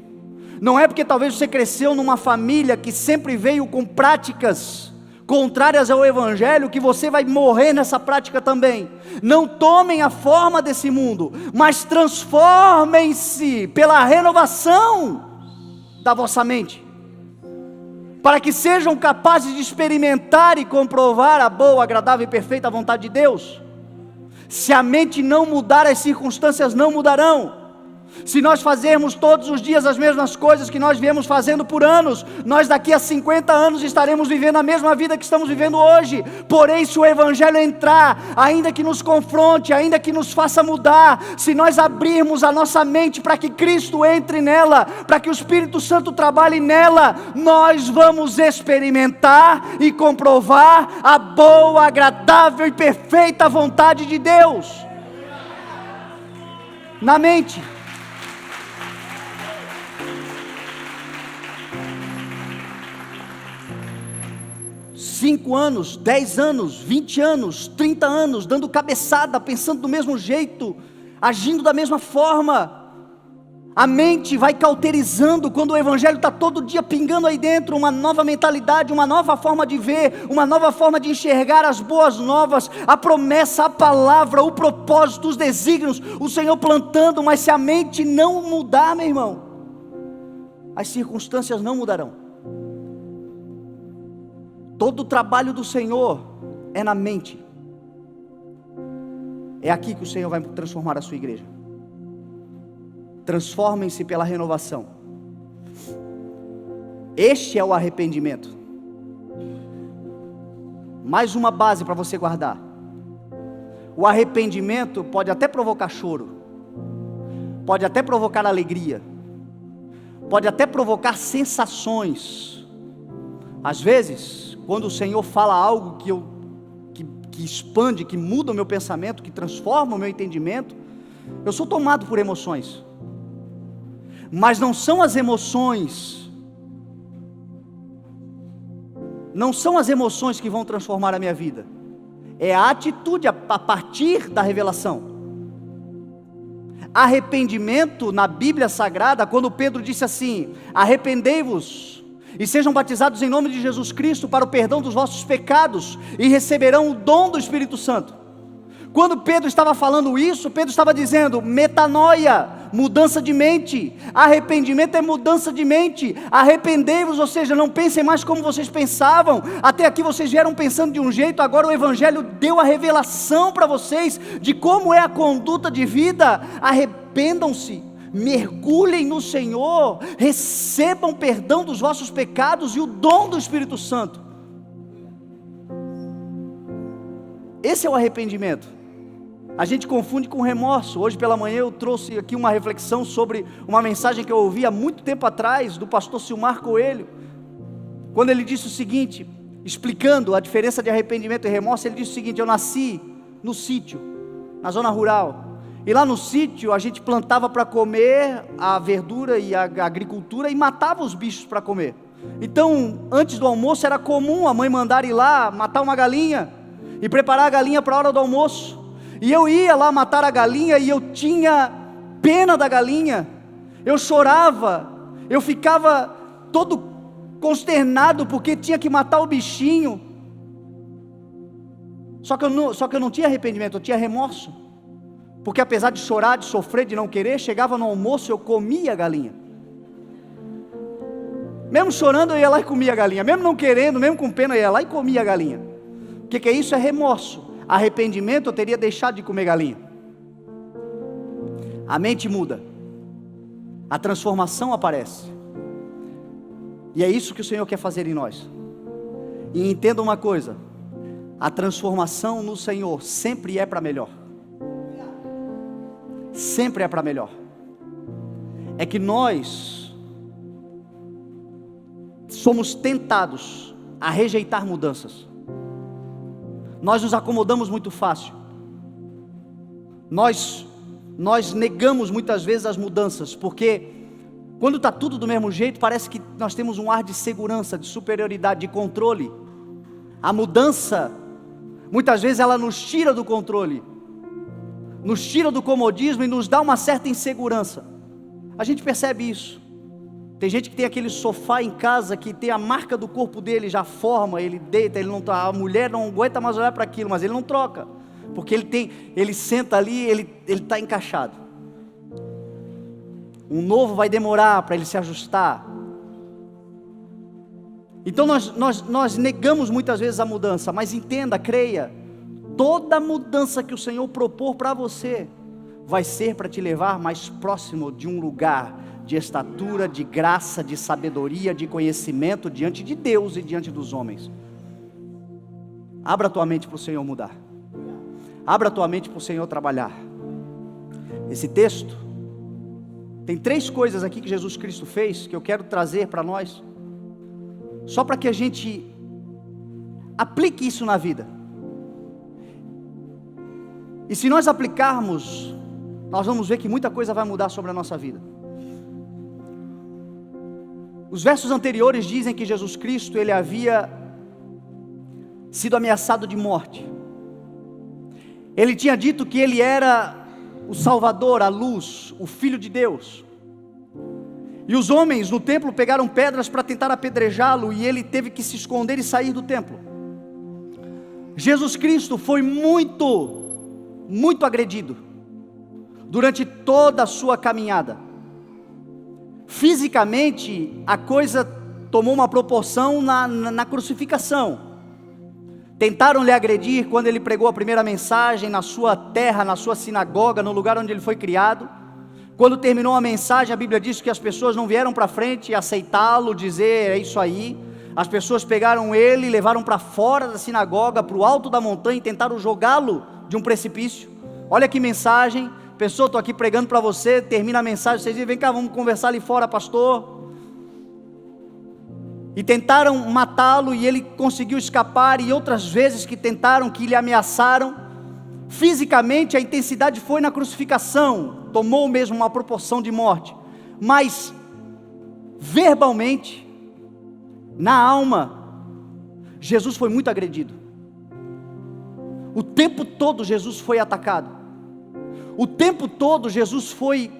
Não é porque talvez você cresceu numa família que sempre veio com práticas contrárias ao Evangelho, que você vai morrer nessa prática também. Não tomem a forma desse mundo, mas transformem-se pela renovação da vossa mente, para que sejam capazes de experimentar e comprovar a boa, agradável e perfeita vontade de Deus. Se a mente não mudar, as circunstâncias não mudarão. Se nós fazermos todos os dias as mesmas coisas que nós viemos fazendo por anos, nós daqui a 50 anos estaremos vivendo a mesma vida que estamos vivendo hoje. Porém, se o Evangelho entrar, ainda que nos confronte, ainda que nos faça mudar, se nós abrirmos a nossa mente para que Cristo entre nela, para que o Espírito Santo trabalhe nela, nós vamos experimentar e comprovar a boa, agradável e perfeita vontade de Deus. Na mente. Cinco anos, 10 anos, 20 anos, 30 anos, dando cabeçada, pensando do mesmo jeito, agindo da mesma forma. A mente vai cauterizando quando o Evangelho está todo dia pingando aí dentro, uma nova mentalidade, uma nova forma de ver, uma nova forma de enxergar as boas novas, a promessa, a palavra, o propósito, os desígnios, o Senhor plantando. Mas se a mente não mudar, meu irmão, as circunstâncias não mudarão. Todo o trabalho do Senhor é na mente. É aqui que o Senhor vai transformar a sua igreja. Transformem-se pela renovação. Este é o arrependimento. mais uma base para você guardar. O arrependimento pode até provocar choro, pode até provocar alegria, pode até provocar sensações. Às vezes, quando o Senhor fala algo que expande, que muda o meu pensamento, que transforma o meu entendimento, eu sou tomado por emoções. Mas não são as emoções que vão transformar a minha vida, é a atitude a partir da revelação. Arrependimento na Bíblia Sagrada, quando Pedro disse assim: arrependei-vos e sejam batizados em nome de Jesus Cristo para o perdão dos vossos pecados, e receberão o dom do Espírito Santo. Quando Pedro estava falando isso, Pedro estava dizendo: metanoia, mudança de mente. Arrependimento é mudança de mente. Arrependei-vos, ou seja, não pensem mais como vocês pensavam. Até aqui vocês vieram pensando de um jeito, agora o Evangelho deu a revelação para vocês de como é a conduta de vida. Arrependam-se, mergulhem no Senhor, recebam perdão dos vossos pecados e o dom do Espírito Santo. Esse é o arrependimento. A gente confunde com remorso. Hoje pela manhã eu trouxe aqui uma reflexão sobre uma mensagem que eu ouvi há muito tempo atrás, do pastor Silmar Coelho, quando ele disse o seguinte, explicando a diferença de arrependimento e remorso. Ele disse o seguinte: eu nasci no sítio, na zona rural, e lá no sítio a gente plantava para comer a verdura e a agricultura, e matava os bichos para comer. Então antes do almoço era comum a mãe mandar ir lá matar uma galinha e preparar a galinha para a hora do almoço. E eu ia lá matar a galinha, e eu tinha pena da galinha, eu chorava, eu ficava todo consternado, porque tinha que matar o bichinho. Só que eu não tinha arrependimento, eu tinha remorso, porque apesar de chorar, de sofrer, de não querer, chegava no almoço, eu comia a galinha. Mesmo chorando, eu ia lá e comia a galinha, mesmo não querendo, mesmo com pena, eu ia lá e comia a galinha. O que é isso? É remorso. Arrependimento, eu teria deixado de comer galinha. A mente muda, a transformação aparece, e é isso que o Senhor quer fazer em nós. E entenda uma coisa: a transformação no Senhor sempre é para melhor. Sempre é para melhor. É que nós somos tentados a rejeitar mudanças. Nós nos acomodamos muito fácil. Nós negamos muitas vezes as mudanças, porque quando está tudo do mesmo jeito, parece que nós temos um ar de segurança, de superioridade, de controle. A mudança, muitas vezes ela nos tira do controle, nos tira do comodismo e nos dá uma certa insegurança. A gente percebe isso. Tem gente que tem aquele sofá em casa que tem a marca do corpo dele, já forma, ele deita, a mulher não aguenta mais olhar para aquilo, mas ele não troca, porque ele senta ali, ele está encaixado. Um novo vai demorar para ele se ajustar. Então nós negamos muitas vezes a mudança, mas entenda, creia, toda mudança que o Senhor propor para você, vai ser para te levar mais próximo de um lugar de estatura, de graça, de sabedoria, de conhecimento diante de Deus e diante dos homens. Abra a tua mente para o Senhor mudar. Abra a tua mente para o Senhor trabalhar. Esse texto tem 3 coisas aqui que Jesus Cristo fez, que eu quero trazer para nós, só para que a gente aplique isso na vida. E se nós aplicarmos, nós vamos ver que muita coisa vai mudar sobre a nossa vida. Os versos anteriores dizem que Jesus Cristo, ele havia sido ameaçado de morte. Ele tinha dito que ele era o Salvador, a luz, o Filho de Deus. E os homens no templo pegaram pedras para tentar apedrejá-lo, e ele teve que se esconder e sair do templo. Jesus Cristo foi muito agredido durante toda a sua caminhada. Fisicamente, a coisa tomou uma proporção na crucificação. Tentaram lhe agredir quando ele pregou a primeira mensagem na sua terra, na sua sinagoga, no lugar onde ele foi criado. Quando terminou a mensagem, a Bíblia diz que as pessoas não vieram para frente aceitá-lo, dizer: é isso aí. As pessoas pegaram ele, levaram para fora da sinagoga, para o alto da montanha e tentaram jogá-lo de um precipício. Olha que mensagem. Pessoa, estou aqui pregando para você, termina a mensagem, vocês dizem, vem cá, vamos conversar ali fora, pastor. E tentaram matá-lo e ele conseguiu escapar, e outras vezes que tentaram, que lhe ameaçaram. Fisicamente a intensidade foi na crucificação, tomou mesmo uma proporção de morte, mas verbalmente, na alma, Jesus foi muito agredido. O tempo todo Jesus foi atacado. O tempo todo Jesus foi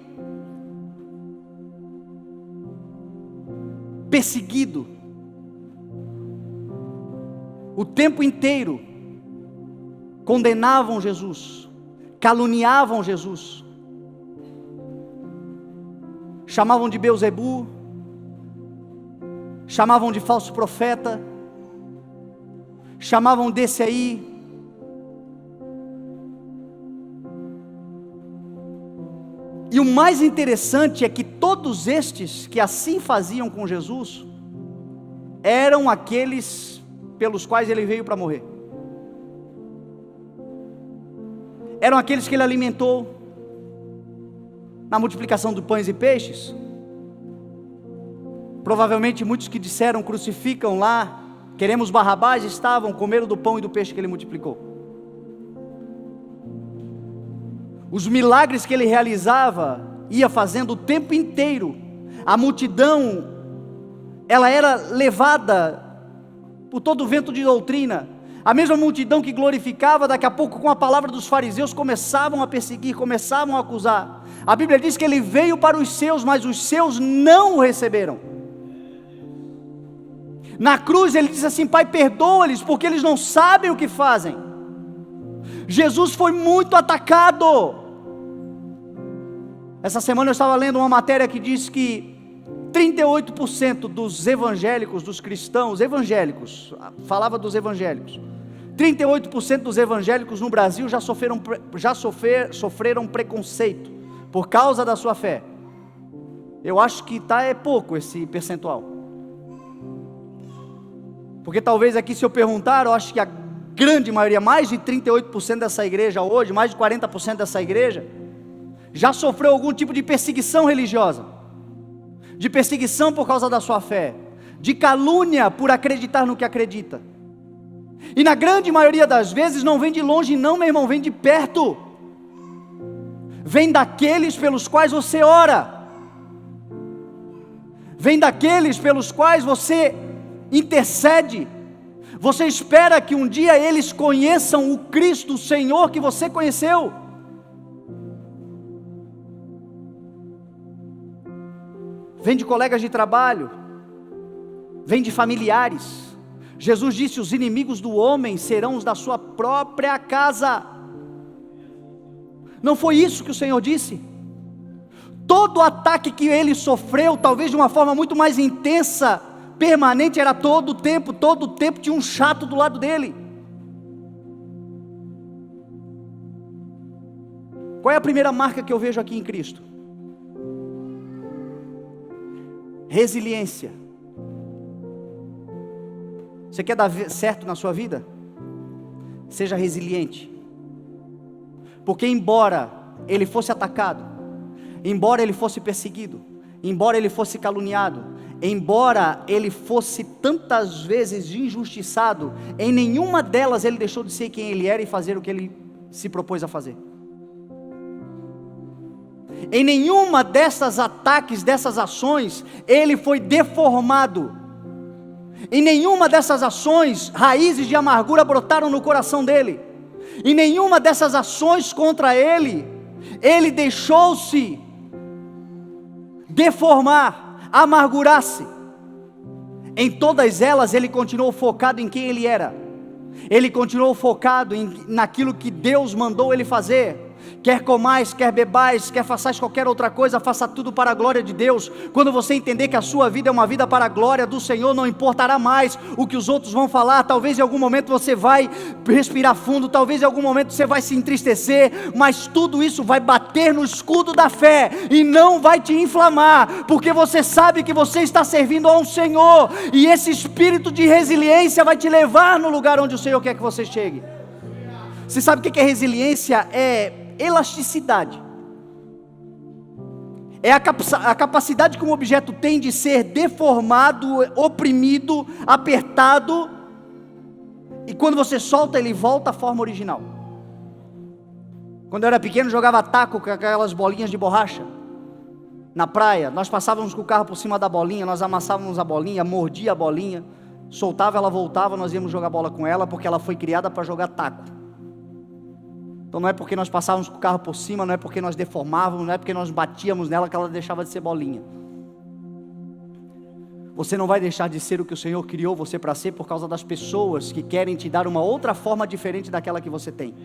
perseguido. O tempo inteiro condenavam Jesus, caluniavam Jesus, chamavam de Beelzebu, chamavam de falso profeta, chamavam desse aí. E o mais interessante é que todos estes que assim faziam com Jesus, eram aqueles pelos quais ele veio para morrer. Eram aqueles que ele alimentou na multiplicação de pães e peixes. Provavelmente muitos que disseram crucificam lá, queremos Barrabás, estavam comendo do pão e do peixe que ele multiplicou. Os milagres que ele realizava, ia fazendo o tempo inteiro. A multidão, ela era levada por todo o vento de doutrina. A mesma multidão que glorificava, daqui a pouco com a palavra dos fariseus, começavam a perseguir, começavam a acusar. A Bíblia diz que ele veio para os seus, mas os seus não o receberam. Na cruz ele diz assim, Pai, perdoa-lhes, porque eles não sabem o que fazem. Jesus foi muito atacado. Essa semana eu estava lendo uma matéria que diz que 38% dos evangélicos, dos cristãos evangélicos, falava dos evangélicos, 38% dos evangélicos no Brasil já sofreram preconceito por causa da sua fé. Eu acho que é pouco esse percentual, porque talvez aqui, se eu perguntar, eu acho que a grande maioria, mais de 38% dessa igreja hoje, mais de 40% dessa igreja, já sofreu algum tipo de perseguição religiosa, de perseguição por causa da sua fé, de calúnia por acreditar no que acredita. E na grande maioria das vezes não vem de longe não, meu irmão, vem de perto. Vem daqueles pelos quais você ora. Vem daqueles pelos quais você intercede. Você espera que um dia eles conheçam o Cristo, o Senhor que você conheceu. Vem de colegas de trabalho, vem de familiares. Jesus disse, os inimigos do homem serão os da sua própria casa. Não foi isso que o Senhor disse? Todo ataque que ele sofreu, talvez de uma forma muito mais intensa, permanente, era todo o tempo tinha um chato do lado dele. Qual é a primeira marca que eu vejo aqui em Cristo? Resiliência. Você quer dar certo na sua vida? Seja resiliente. Porque embora ele fosse atacado, embora ele fosse perseguido, embora ele fosse caluniado, embora ele fosse tantas vezes injustiçado, em nenhuma delas ele deixou de ser quem ele era e fazer o que ele se propôs a fazer. Em nenhuma dessas ataques, dessas ações, ele foi deformado. Em nenhuma dessas ações, raízes de amargura brotaram no coração dele. Em nenhuma dessas ações contra ele, ele deixou-se deformar, amargurar-se. Em todas elas, ele continuou focado em quem ele era. Ele continuou focado naquilo que Deus mandou ele fazer. Quer comais, quer bebais, quer façais qualquer outra coisa, faça tudo para a glória de Deus. Quando você entender que a sua vida é uma vida para a glória do Senhor, não importará mais o que os outros vão falar. Talvez em algum momento você vai respirar fundo, talvez em algum momento você vai se entristecer, mas tudo isso vai bater no escudo da fé e não vai te inflamar, porque você sabe que você está servindo a um Senhor, e esse espírito de resiliência vai te levar no lugar onde o Senhor quer que você chegue. Você sabe o que é resiliência? É elasticidade. É a capacidade que um objeto tem de ser deformado, oprimido, apertado, e quando você solta, ele volta à forma original. Quando eu era pequeno, jogava taco com aquelas bolinhas de borracha na praia. Nós passávamos com o carro por cima da bolinha, nós amassávamos a bolinha, mordia a bolinha, soltava, ela voltava, nós íamos jogar bola com ela, porque ela foi criada para jogar taco. Então não é porque nós passávamos com o carro por cima, não é porque nós deformávamos, não é porque nós batíamos nela que ela deixava de ser bolinha. Você não vai deixar de ser o que o Senhor criou você para ser por causa das pessoas que querem te dar uma outra forma diferente daquela que você tem.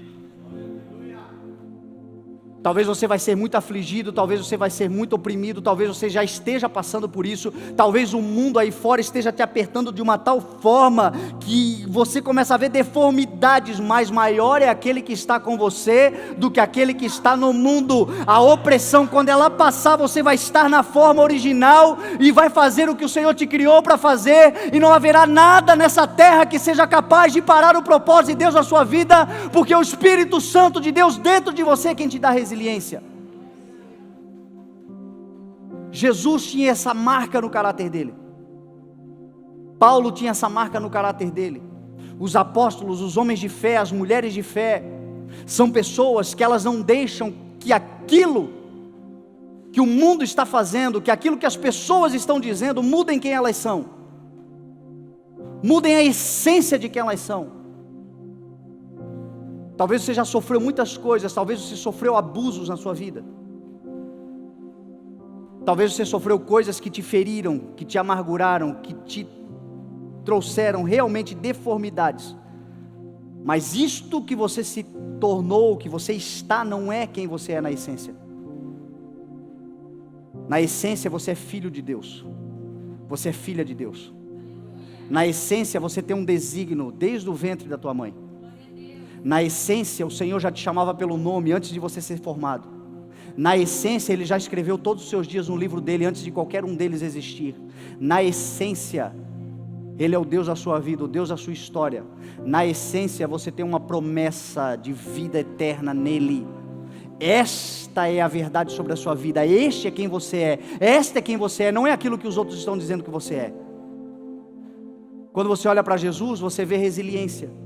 Talvez você vai ser muito afligido, talvez você vai ser muito oprimido, talvez você já esteja passando por isso, talvez o mundo aí fora esteja te apertando de uma tal forma que você começa a ver deformidades, mas maior é aquele que está com você do que aquele que está no mundo. A opressão, quando ela passar, você vai estar na forma original e vai fazer o que o Senhor te criou para fazer, e não haverá nada nessa terra que seja capaz de parar o propósito de Deus na sua vida, porque o Espírito Santo de Deus dentro de você é quem te dá resiliência. Jesus tinha essa marca no caráter dele. Paulo tinha essa marca no caráter dele. Os apóstolos, os homens de fé, as mulheres de fé, são pessoas que elas não deixam que aquilo que o mundo está fazendo, que aquilo que as pessoas estão dizendo, mudem quem elas são, mudem a essência de quem elas são. Talvez você já sofreu muitas coisas, talvez você sofreu abusos na sua vida, talvez você sofreu coisas que te feriram, que te amarguraram, que te trouxeram realmente deformidades, mas isto que você se tornou, que você está, não é quem você é na essência. Na essência você é filho de Deus, você é filha de Deus. Na essência você tem um desígnio desde o ventre da tua mãe. Na essência, o Senhor já te chamava pelo nome antes de você ser formado. Na essência, Ele já escreveu todos os seus dias no livro dele antes de qualquer um deles existir. Na essência, Ele é o Deus da sua vida, o Deus da sua história. Na essência, você tem uma promessa de vida eterna nele. Esta é a verdade sobre a sua vida. Este é quem você é. Esta é quem você é, não é aquilo que os outros estão dizendo que você é. Quando você olha para Jesus, você vê resiliência.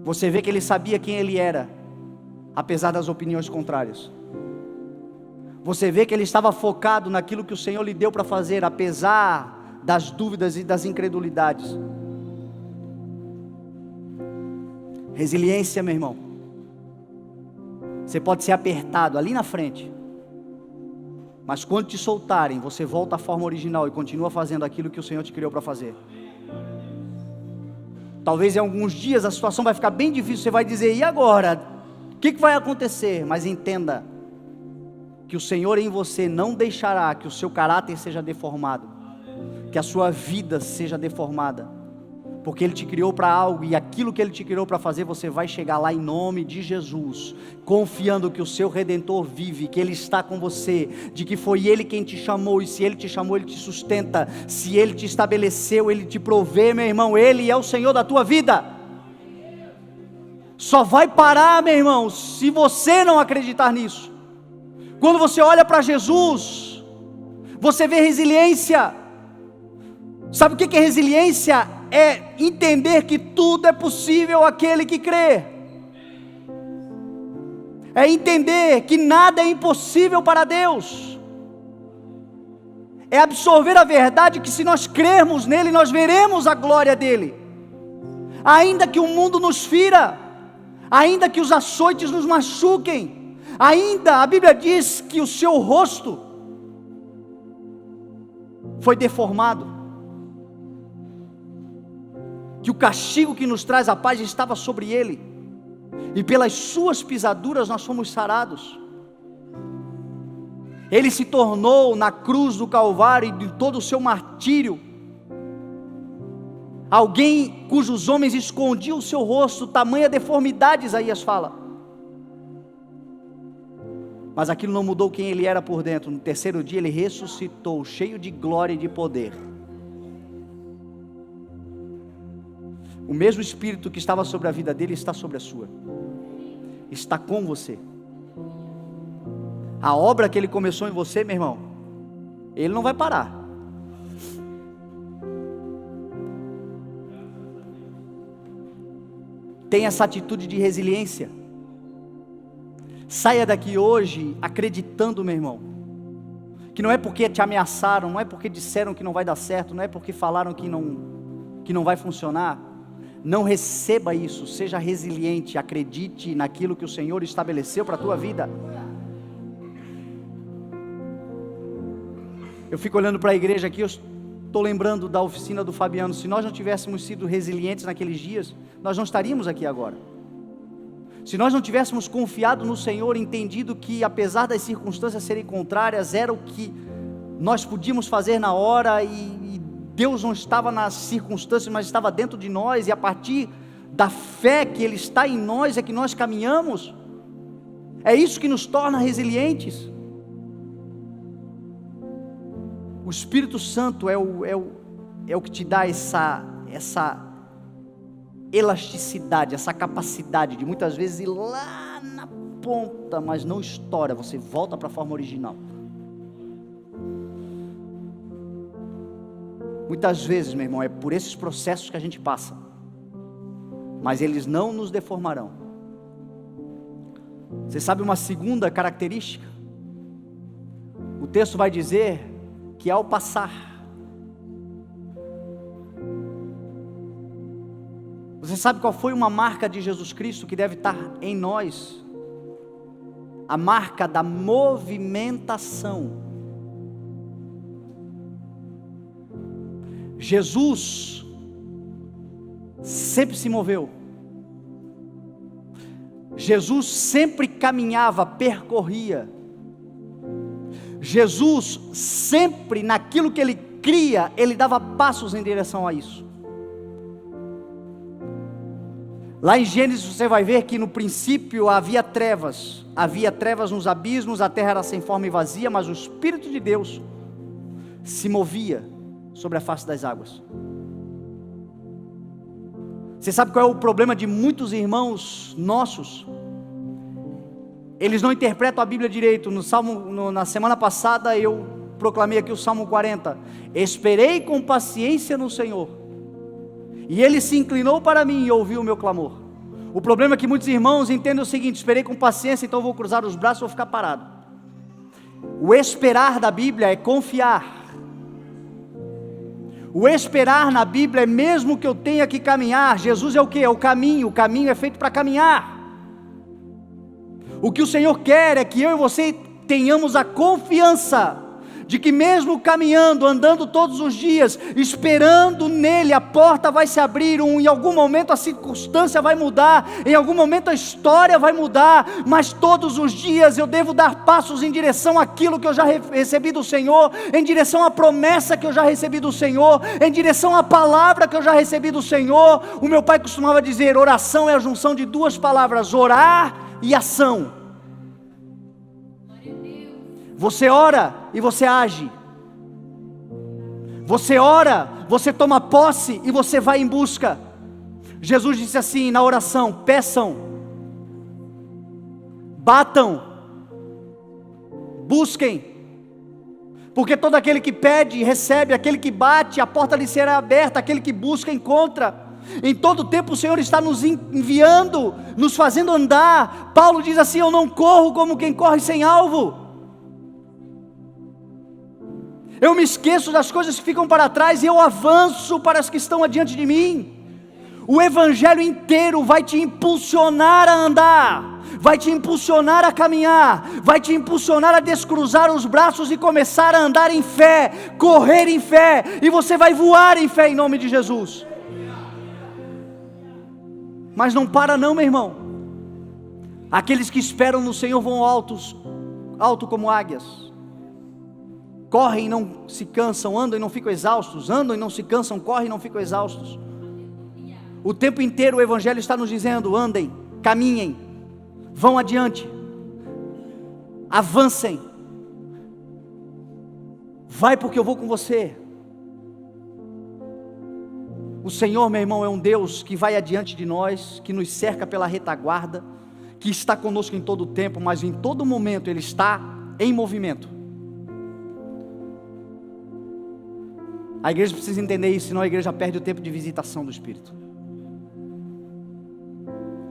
Você vê que ele sabia quem ele era, apesar das opiniões contrárias. Você vê que ele estava focado naquilo que o Senhor lhe deu para fazer, apesar das dúvidas e das incredulidades. Resiliência, meu irmão. Você pode ser apertado ali na frente, mas quando te soltarem, você volta à forma original e continua fazendo aquilo que o Senhor te criou para fazer. Talvez em alguns dias a situação vai ficar bem difícil, você vai dizer, e agora? O que vai acontecer? Mas entenda, que o Senhor em você não deixará que o seu caráter seja deformado, que a sua vida seja deformada, porque Ele te criou para algo, e aquilo que Ele te criou para fazer, você vai chegar lá em nome de Jesus, confiando que o seu Redentor vive, que Ele está com você, de que foi Ele quem te chamou, e se Ele te chamou, Ele te sustenta, se Ele te estabeleceu, Ele te provê, meu irmão, Ele é o Senhor da tua vida. Só vai parar, meu irmão, se você não acreditar nisso. Quando você olha para Jesus, você vê resiliência. Sabe o que é resiliência? É entender que tudo é possível àquele que crê. É entender que nada é impossível para Deus. É absorver a verdade que se nós crermos nele, nós veremos a glória dele. Ainda que o mundo nos fira, ainda que os açoites nos machuquem, ainda a Bíblia diz que o seu rosto foi deformado, que o castigo que nos traz a paz estava sobre ele, e pelas suas pisaduras nós fomos sarados. Ele se tornou na cruz do Calvário, de todo o seu martírio, alguém cujos homens escondiam o seu rosto, tamanha deformidade, Isaías fala. Mas aquilo não mudou quem ele era por dentro. No terceiro dia ele ressuscitou, cheio de glória e de poder. O mesmo Espírito que estava sobre a vida dele está sobre a sua, está com você. A obra que ele começou em você, meu irmão, ele não vai parar. Tenha essa atitude de resiliência. Saia daqui hoje acreditando, meu irmão, que não é porque te ameaçaram, não é porque disseram que não vai dar certo, não é porque falaram que não vai funcionar. Não receba isso, seja resiliente, acredite naquilo que o Senhor estabeleceu para a tua vida. Eu fico olhando para a igreja aqui, eu estou lembrando da oficina do Fabiano. Se nós não tivéssemos sido resilientes naqueles dias, nós não estaríamos aqui agora. Se nós não tivéssemos confiado no Senhor, entendido que apesar das circunstâncias serem contrárias, era o que nós podíamos fazer na hora, e Deus não estava nas circunstâncias, mas estava dentro de nós, e a partir da fé que Ele está em nós, é que nós caminhamos. É isso que nos torna resilientes. O Espírito Santo é o que te dá essa elasticidade, essa capacidade de muitas vezes ir lá na ponta, mas não estoura, você volta para a forma original. Muitas vezes, meu irmão, é por esses processos que a gente passa, mas eles não nos deformarão. Você sabe uma segunda característica? O texto vai dizer que ao passar, você sabe qual foi uma marca de Jesus Cristo que deve estar em nós? A marca da movimentação. Jesus sempre se moveu. Jesus sempre caminhava, percorria. Jesus sempre, naquilo que Ele cria, Ele dava passos em direção a isso. Lá em Gênesis você vai ver que no princípio havia trevas nos abismos, a terra era sem forma e vazia, mas o Espírito de Deus se movia sobre a face das águas. Você sabe qual é o problema de muitos irmãos nossos? Eles não interpretam a Bíblia direito. Na semana passada eu proclamei aqui o Salmo 40. Esperei com paciência no Senhor, e Ele se inclinou para mim e ouviu o meu clamor. O problema é que muitos irmãos entendem o seguinte: esperei com paciência, então vou cruzar os braços e vou ficar parado. O esperar da Bíblia é confiar. O esperar na Bíblia é mesmo que eu tenha que caminhar. Jesus é o que? É o caminho é feito para caminhar. O que o Senhor quer é que eu e você tenhamos a confiança de que mesmo caminhando, andando todos os dias, esperando nele, a porta vai se abrir, em algum momento a circunstância vai mudar, em algum momento a história vai mudar, mas todos os dias eu devo dar passos em direção àquilo que eu já recebi do Senhor, em direção à promessa que eu já recebi do Senhor, em direção à palavra que eu já recebi do Senhor. O meu pai costumava dizer: oração é a junção de duas palavras, orar e ação. Você ora e você age. Você ora, você toma posse e você vai em busca. Jesus disse assim na oração: peçam, batam, busquem, porque todo aquele que pede recebe, aquele que bate, a porta lhe será aberta, aquele que busca encontra. Em todo tempo o Senhor está nos enviando, nos fazendo andar. Paulo diz assim: eu não corro como quem corre sem alvo. Eu me esqueço das coisas que ficam para trás e eu avanço para as que estão adiante de mim. O Evangelho inteiro vai te impulsionar a andar, vai te impulsionar a caminhar, vai te impulsionar a descruzar os braços e começar a andar em fé, correr em fé, e você vai voar em fé em nome de Jesus. Mas não para não, meu irmão. Aqueles que esperam no Senhor vão alto como águias. Correm e não se cansam, andam e não ficam exaustos, andam e não se cansam, correm e não ficam exaustos. O tempo inteiro o Evangelho está nos dizendo: andem, caminhem, vão adiante, avancem, vai porque eu vou com você. O Senhor, meu irmão, é um Deus que vai adiante de nós, que nos cerca pela retaguarda, que está conosco em todo o tempo, mas em todo momento Ele está em movimento. A igreja precisa entender isso, senão a igreja perde o tempo de visitação do Espírito.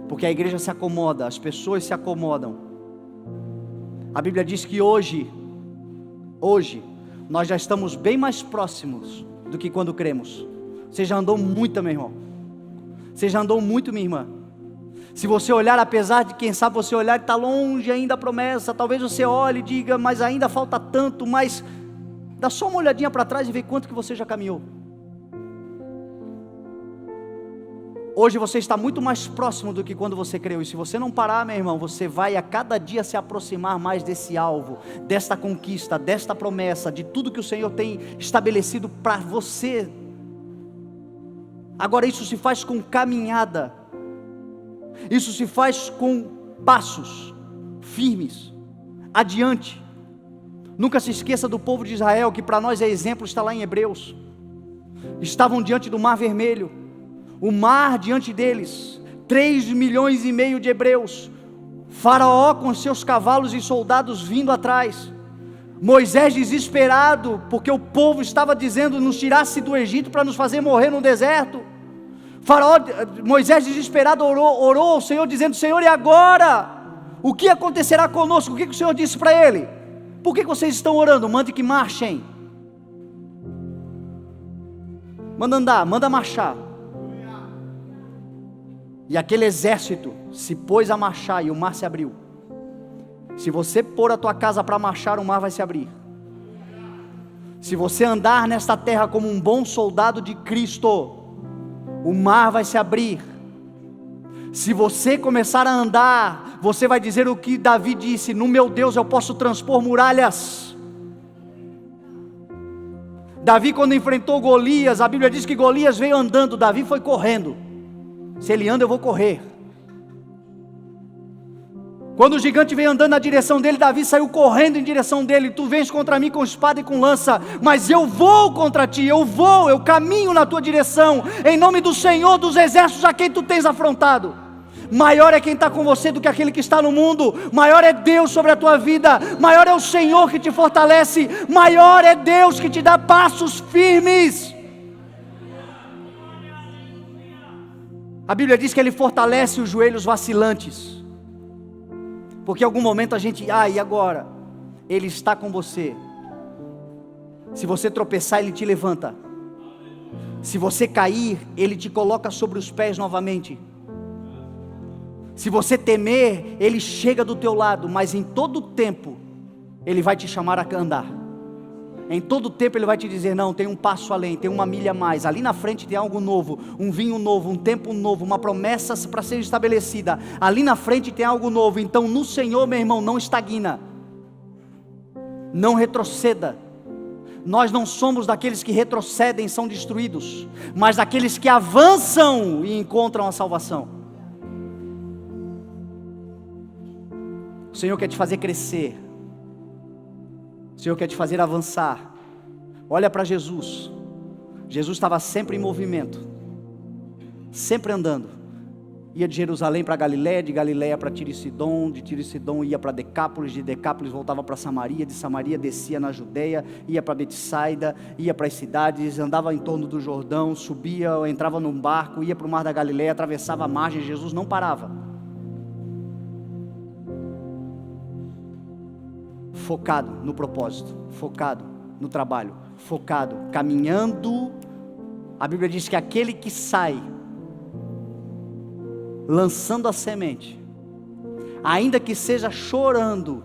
Porque a igreja se acomoda, as pessoas se acomodam. A Bíblia diz que hoje, nós já estamos bem mais próximos do que quando cremos. Você já andou muito, meu irmão. Você já andou muito, minha irmã. Se você olhar, apesar de quem sabe você olhar e está longe ainda a promessa, talvez você olhe e diga, mas ainda falta tanto, mas dá só uma olhadinha para trás e vê quanto que você já caminhou. Hoje você está muito mais próximo do que quando você creu, e se você não parar, meu irmão, você vai a cada dia se aproximar mais desse alvo, desta conquista, desta promessa, de tudo que o Senhor tem estabelecido para você. Agora isso se faz com caminhada, isso se faz com passos firmes, adiante. Nunca se esqueça do povo de Israel, que para nós é exemplo, está lá em Hebreus. Estavam diante do Mar Vermelho, o mar diante deles, 3,5 milhões de hebreus, Faraó com seus cavalos e soldados vindo atrás, Moisés desesperado, porque o povo estava dizendo, nos tirasse do Egito para nos fazer morrer no deserto. Moisés desesperado orou ao Senhor dizendo, Senhor, e agora? O que acontecerá conosco? O que o Senhor disse para ele? Por que vocês estão orando? Mande que marchem. Manda andar, manda marchar. E aquele exército se pôs a marchar e o mar se abriu. Se você pôr a tua casa para marchar, o mar vai se abrir. Se você andar nesta terra como um bom soldado de Cristo, o mar vai se abrir. Se você começar a andar, você vai dizer o que Davi disse, no meu Deus eu posso transpor muralhas. Davi, quando enfrentou Golias, a Bíblia diz que Golias veio andando, Davi foi correndo. Se ele anda, eu vou correr. Quando o gigante veio andando na direção dele, Davi saiu correndo em direção dele. Tu vens contra mim com espada e com lança, mas eu vou contra ti, eu caminho na tua direção, em nome do Senhor dos exércitos a quem tu tens afrontado. Maior é quem está com você do que aquele que está no mundo. Maior é Deus sobre a tua vida. Maior é o Senhor que te fortalece. Maior é Deus que te dá passos firmes. A Bíblia diz que Ele fortalece os joelhos vacilantes, porque em algum momento a gente, e agora? Ele está com você. Se você tropeçar, Ele te levanta. Se você cair, Ele te coloca sobre os pés novamente. Se você temer, Ele chega do teu lado, mas em todo tempo, Ele vai te chamar a andar. Em todo tempo Ele vai te dizer, não, tem um passo além, tem uma milha a mais, ali na frente tem algo novo, um vinho novo, um tempo novo, uma promessa para ser estabelecida, ali na frente tem algo novo. Então no Senhor, meu irmão, não estagna, não retroceda. Nós não somos daqueles que retrocedem e são destruídos, mas daqueles que avançam e encontram a salvação. O Senhor quer te fazer crescer, o Senhor quer te fazer avançar. Olha para Jesus. Jesus estava sempre em movimento, sempre andando. Ia de Jerusalém para Galiléia, de Galiléia para Tiro e Sidom, de Tiro e Sidom ia para Decápolis, de Decápolis voltava para Samaria, de Samaria descia na Judeia, ia para Betsaida, ia para as cidades, andava em torno do Jordão, subia, entrava num barco, ia para o mar da Galiléia, atravessava a margem. Jesus não parava. Focado no propósito, focado no trabalho, focado, caminhando. A Bíblia diz que aquele que sai lançando a semente, ainda que seja chorando,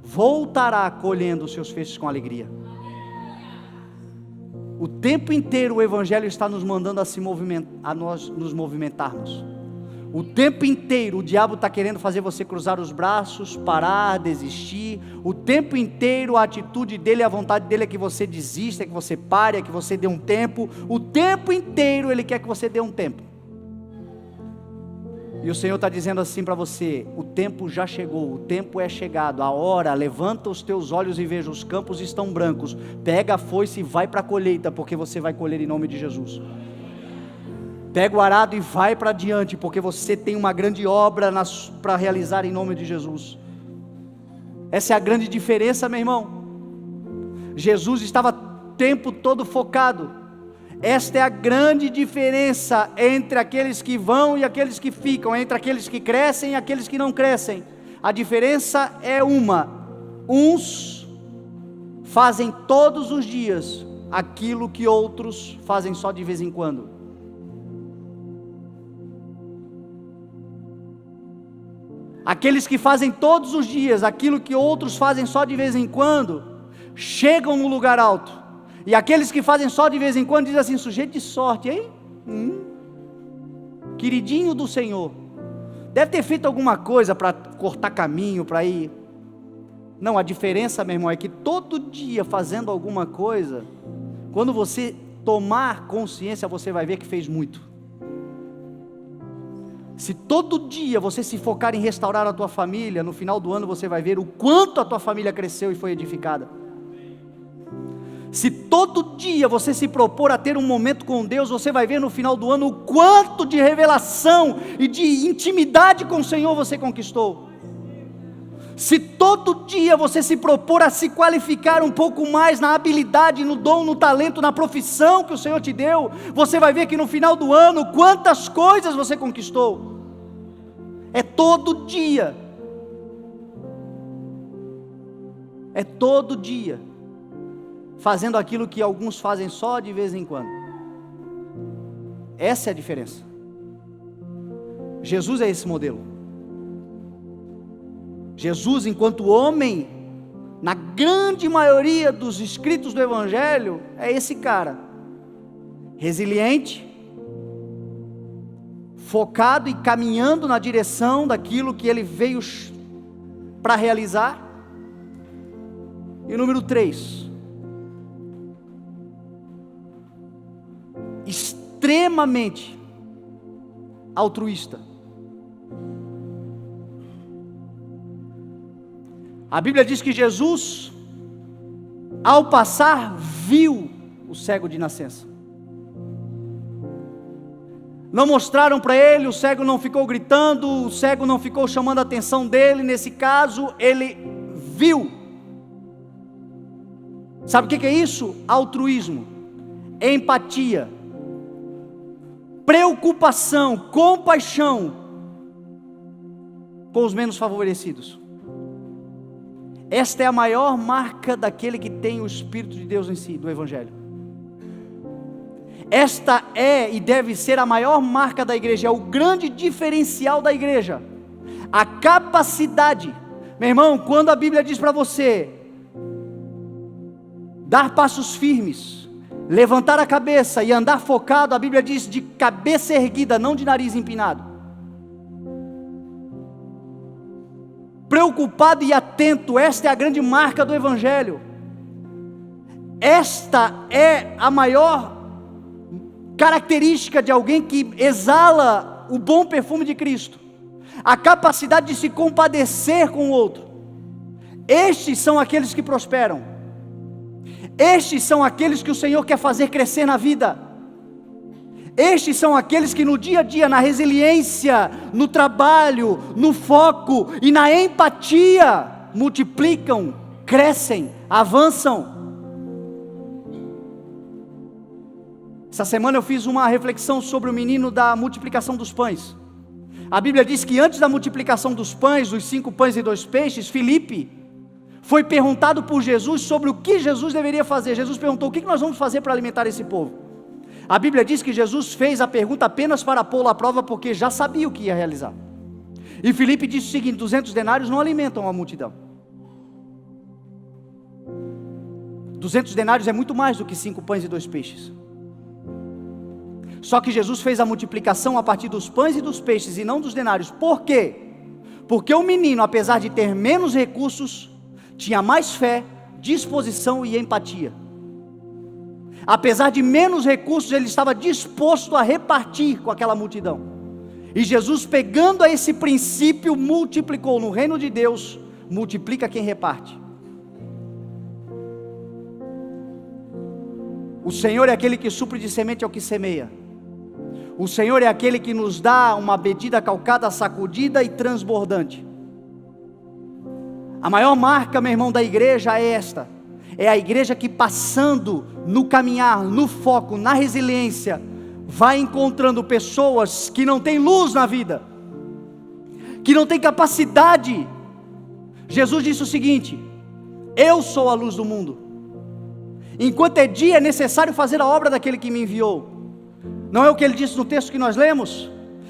voltará colhendo os seus feixes com alegria. O tempo inteiro o Evangelho está nos mandando a se movimentar, a nós nos movimentarmos. O tempo inteiro o diabo está querendo fazer você cruzar os braços, parar, desistir. O tempo inteiro a atitude dele, a vontade dele é que você desista, é que você pare, é que você dê um tempo. O tempo inteiro ele quer que você dê um tempo. E o Senhor está dizendo assim para você: o tempo já chegou, o tempo é chegado, a hora, levanta os teus olhos e veja, os campos estão brancos. Pega a foice e vai para a colheita, porque você vai colher em nome de Jesus. Pega o arado e vai para diante, porque você tem uma grande obra para realizar em nome de Jesus. Essa é a grande diferença, meu irmão. Jesus estava o tempo todo focado. Esta é a grande diferença entre aqueles que vão e aqueles que ficam, entre aqueles que crescem e aqueles que não crescem. A diferença é uma: uns fazem todos os dias aquilo que outros fazem só de vez em quando. Aqueles que fazem todos os dias aquilo que outros fazem só de vez em quando, chegam no lugar alto. E aqueles que fazem só de vez em quando, dizem assim: sujeito de sorte, hein? Queridinho do Senhor, deve ter feito alguma coisa para cortar caminho, para ir. Não, a diferença, meu irmão, é que todo dia fazendo alguma coisa, quando você tomar consciência, você vai ver que fez muito. Se todo dia você se focar em restaurar a tua família, no final do ano você vai ver o quanto a tua família cresceu e foi edificada. Se todo dia você se propor a ter um momento com Deus, você vai ver no final do ano o quanto de revelação e de intimidade com o Senhor você conquistou. Se todo dia você se propor a se qualificar um pouco mais na habilidade, no dom, no talento, na profissão que o Senhor te deu, você vai ver que no final do ano, quantas coisas você conquistou. É todo dia. É todo dia. Fazendo aquilo que alguns fazem só de vez em quando. Essa é a diferença. Jesus é esse modelo. Jesus, enquanto homem, na grande maioria dos escritos do Evangelho, é esse cara, resiliente, focado e caminhando na direção daquilo que ele veio para realizar. E número 3, extremamente altruísta. A Bíblia diz que Jesus, ao passar, viu o cego de nascença. Não mostraram para ele, o cego não ficou gritando, o cego não ficou chamando a atenção dele. Nesse caso, ele viu. Sabe o que é isso? Altruísmo, empatia, preocupação, compaixão com os menos favorecidos. Esta é a maior marca daquele que tem o Espírito de Deus em si, do Evangelho. Esta é e deve ser a maior marca da igreja, é o grande diferencial da igreja. A capacidade, meu irmão, quando a Bíblia diz para você dar passos firmes, levantar a cabeça e andar focado, a Bíblia diz de cabeça erguida, não de nariz empinado. Preocupado e atento, esta é a grande marca do Evangelho. Esta é a maior característica de alguém que exala o bom perfume de Cristo, a capacidade de se compadecer com o outro. Estes são aqueles que prosperam, estes são aqueles que o Senhor quer fazer crescer na vida. Estes são aqueles que no dia a dia, na resiliência, no trabalho, no foco e na empatia, multiplicam, crescem, avançam. Essa semana eu fiz uma reflexão sobre o menino da multiplicação dos pães. A Bíblia diz que antes da multiplicação dos pães, dos 5 pães e 2 peixes, Filipe foi perguntado por Jesus sobre o que Jesus deveria fazer. Jesus perguntou: o que nós vamos fazer para alimentar esse povo? A Bíblia diz que Jesus fez a pergunta apenas para pô-lo à prova, porque já sabia o que ia realizar. E Filipe disse o seguinte: 200 denários não alimentam a multidão. 200 denários é muito mais do que 5 pães e 2 peixes. Só que Jesus fez a multiplicação a partir dos pães e dos peixes e não dos denários. Por quê? Porque o menino, apesar de ter menos recursos, tinha mais fé, disposição e empatia. Apesar de menos recursos, ele estava disposto a repartir com aquela multidão. E Jesus, pegando a esse princípio, multiplicou. No reino de Deus, multiplica quem reparte. O Senhor é aquele que supre de semente ao que semeia. O Senhor é aquele que nos dá uma medida calcada, sacudida e transbordante. A maior marca, meu irmão, da igreja é esta. É a igreja que, passando no caminhar, no foco, na resiliência, vai encontrando pessoas que não têm luz na vida, que não têm capacidade. Jesus disse o seguinte: eu sou a luz do mundo. Enquanto é dia, é necessário fazer a obra daquele que me enviou. Não é o que ele disse no texto que nós lemos?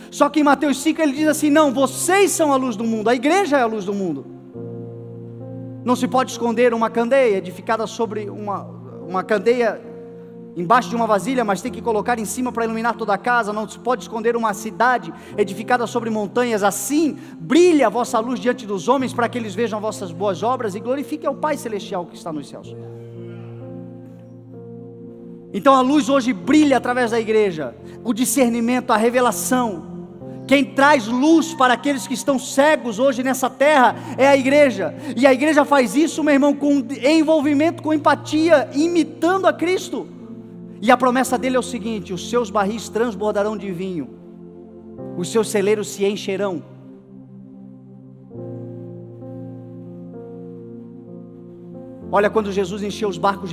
Só que em Mateus 5 ele diz assim: não, vocês são a luz do mundo, a igreja é a luz do mundo. Não se pode esconder uma candeia edificada sobre uma candeia embaixo de uma vasilha, mas tem que colocar em cima para iluminar toda a casa. Não se pode esconder uma cidade edificada sobre montanhas. Assim brilha a vossa luz diante dos homens, para que eles vejam vossas boas obras e glorifiquem ao Pai Celestial que está nos céus. Então a luz hoje brilha através da igreja, o discernimento, a revelação. Quem traz luz para aqueles que estão cegos hoje nessa terra é a igreja. E a igreja faz isso, meu irmão, com envolvimento, com empatia, imitando a Cristo. E a promessa dele é o seguinte: os seus barris transbordarão de vinho, os seus celeiros se encherão. Olha, quando Jesus encheu o barco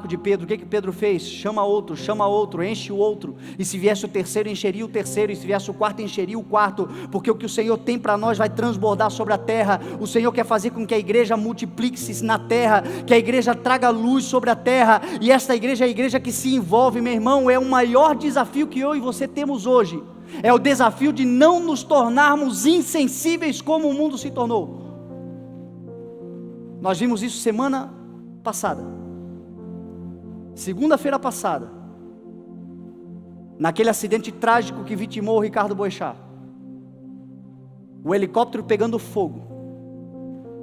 de Pedro, o que Pedro fez? Chama outro, enche o outro. E se viesse o terceiro, encheria o terceiro. E se viesse o quarto, encheria o quarto. Porque o que o Senhor tem para nós vai transbordar sobre a terra. O Senhor quer fazer com que a igreja multiplique-se na terra, que a igreja traga luz sobre a terra. E esta igreja é a igreja que se envolve, meu irmão. É o maior desafio que eu e você temos hoje. É o desafio de não nos tornarmos insensíveis como o mundo se tornou. Nós vimos isso semana passada, segunda-feira passada, naquele acidente trágico que vitimou o Ricardo Boechat. O helicóptero pegando fogo,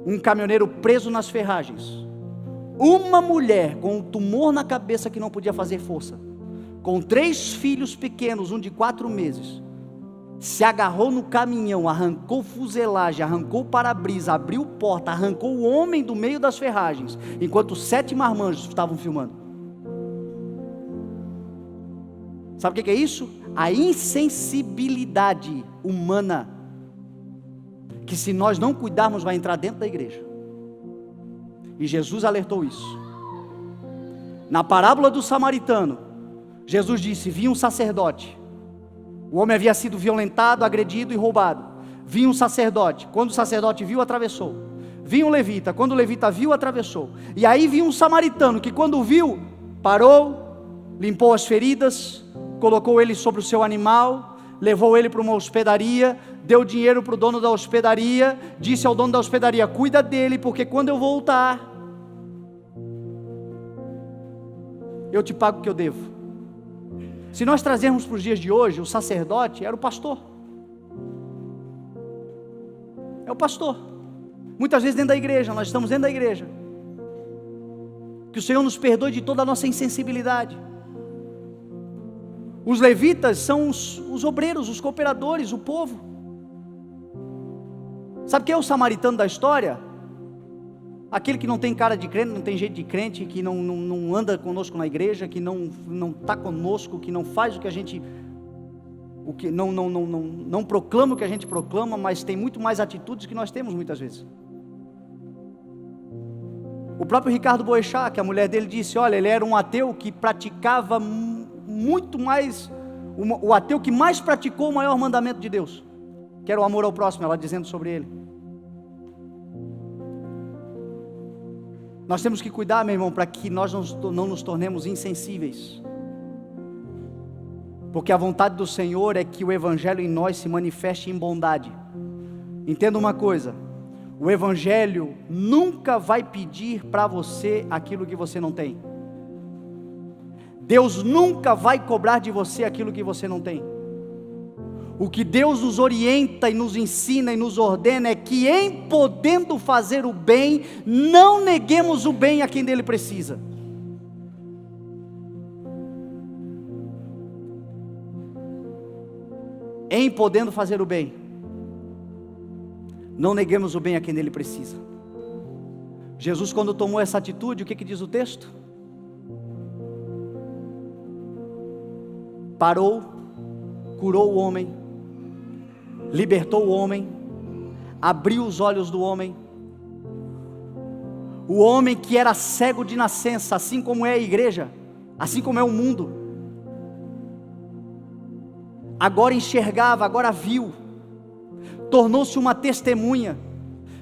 um caminhoneiro preso nas ferragens, uma mulher com um tumor na cabeça que não podia fazer força, com 3 filhos pequenos, um de 4 meses, se agarrou no caminhão, arrancou fuselagem, arrancou o para-brisa, abriu porta, arrancou o homem do meio das ferragens, enquanto 7 marmanjos estavam filmando. Sabe o que é isso? A insensibilidade humana, que se nós não cuidarmos vai entrar dentro da igreja. E Jesus alertou isso. Na parábola do samaritano, Jesus disse: vinha um sacerdote. O homem havia sido violentado, agredido e roubado. Vinha um sacerdote. Quando o sacerdote viu, atravessou. Vinha um levita. Quando o levita viu, atravessou. E aí vinha um samaritano, que quando viu, parou, limpou as feridas, colocou ele sobre o seu animal, levou ele para uma hospedaria, deu dinheiro para o dono da hospedaria, disse ao dono da hospedaria: cuida dele, porque quando eu voltar, eu te pago o que eu devo. Se nós trazermos para os dias de hoje, o sacerdote era o pastor. É o pastor. Muitas vezes dentro da igreja, nós estamos dentro da igreja. Que o Senhor nos perdoe de toda a nossa insensibilidade. Os levitas são os obreiros, os cooperadores, o povo. Sabe quem é o samaritano da história? Aquele que não tem cara de crente, não tem jeito de crente, que não anda conosco na igreja, que não está conosco, que não faz o que a gente, não proclama o que a gente proclama, mas tem muito mais atitudes que nós temos muitas vezes. O próprio Ricardo Boechat, que a mulher dele disse, olha, ele era um ateu que praticava muito mais, o ateu que mais praticou o maior mandamento de Deus, que era o amor ao próximo, ela dizendo sobre ele. Nós temos que cuidar, meu irmão, para que nós não nos tornemos insensíveis. Porque a vontade do Senhor é que o Evangelho em nós se manifeste em bondade. Entenda uma coisa: o Evangelho nunca vai pedir para você aquilo que você não tem. Deus nunca vai cobrar de você aquilo que você não tem. O que Deus nos orienta e nos ensina e nos ordena é que, em podendo fazer o bem, não neguemos o bem a quem dele precisa. Em podendo fazer o bem, não neguemos o bem a quem dele precisa. Jesus, quando tomou essa atitude, o que diz o texto? Parou, curou o homem, libertou o homem, abriu os olhos do homem. O homem que era cego de nascença, assim como é a igreja, assim como é o mundo, agora enxergava, agora viu, tornou-se uma testemunha.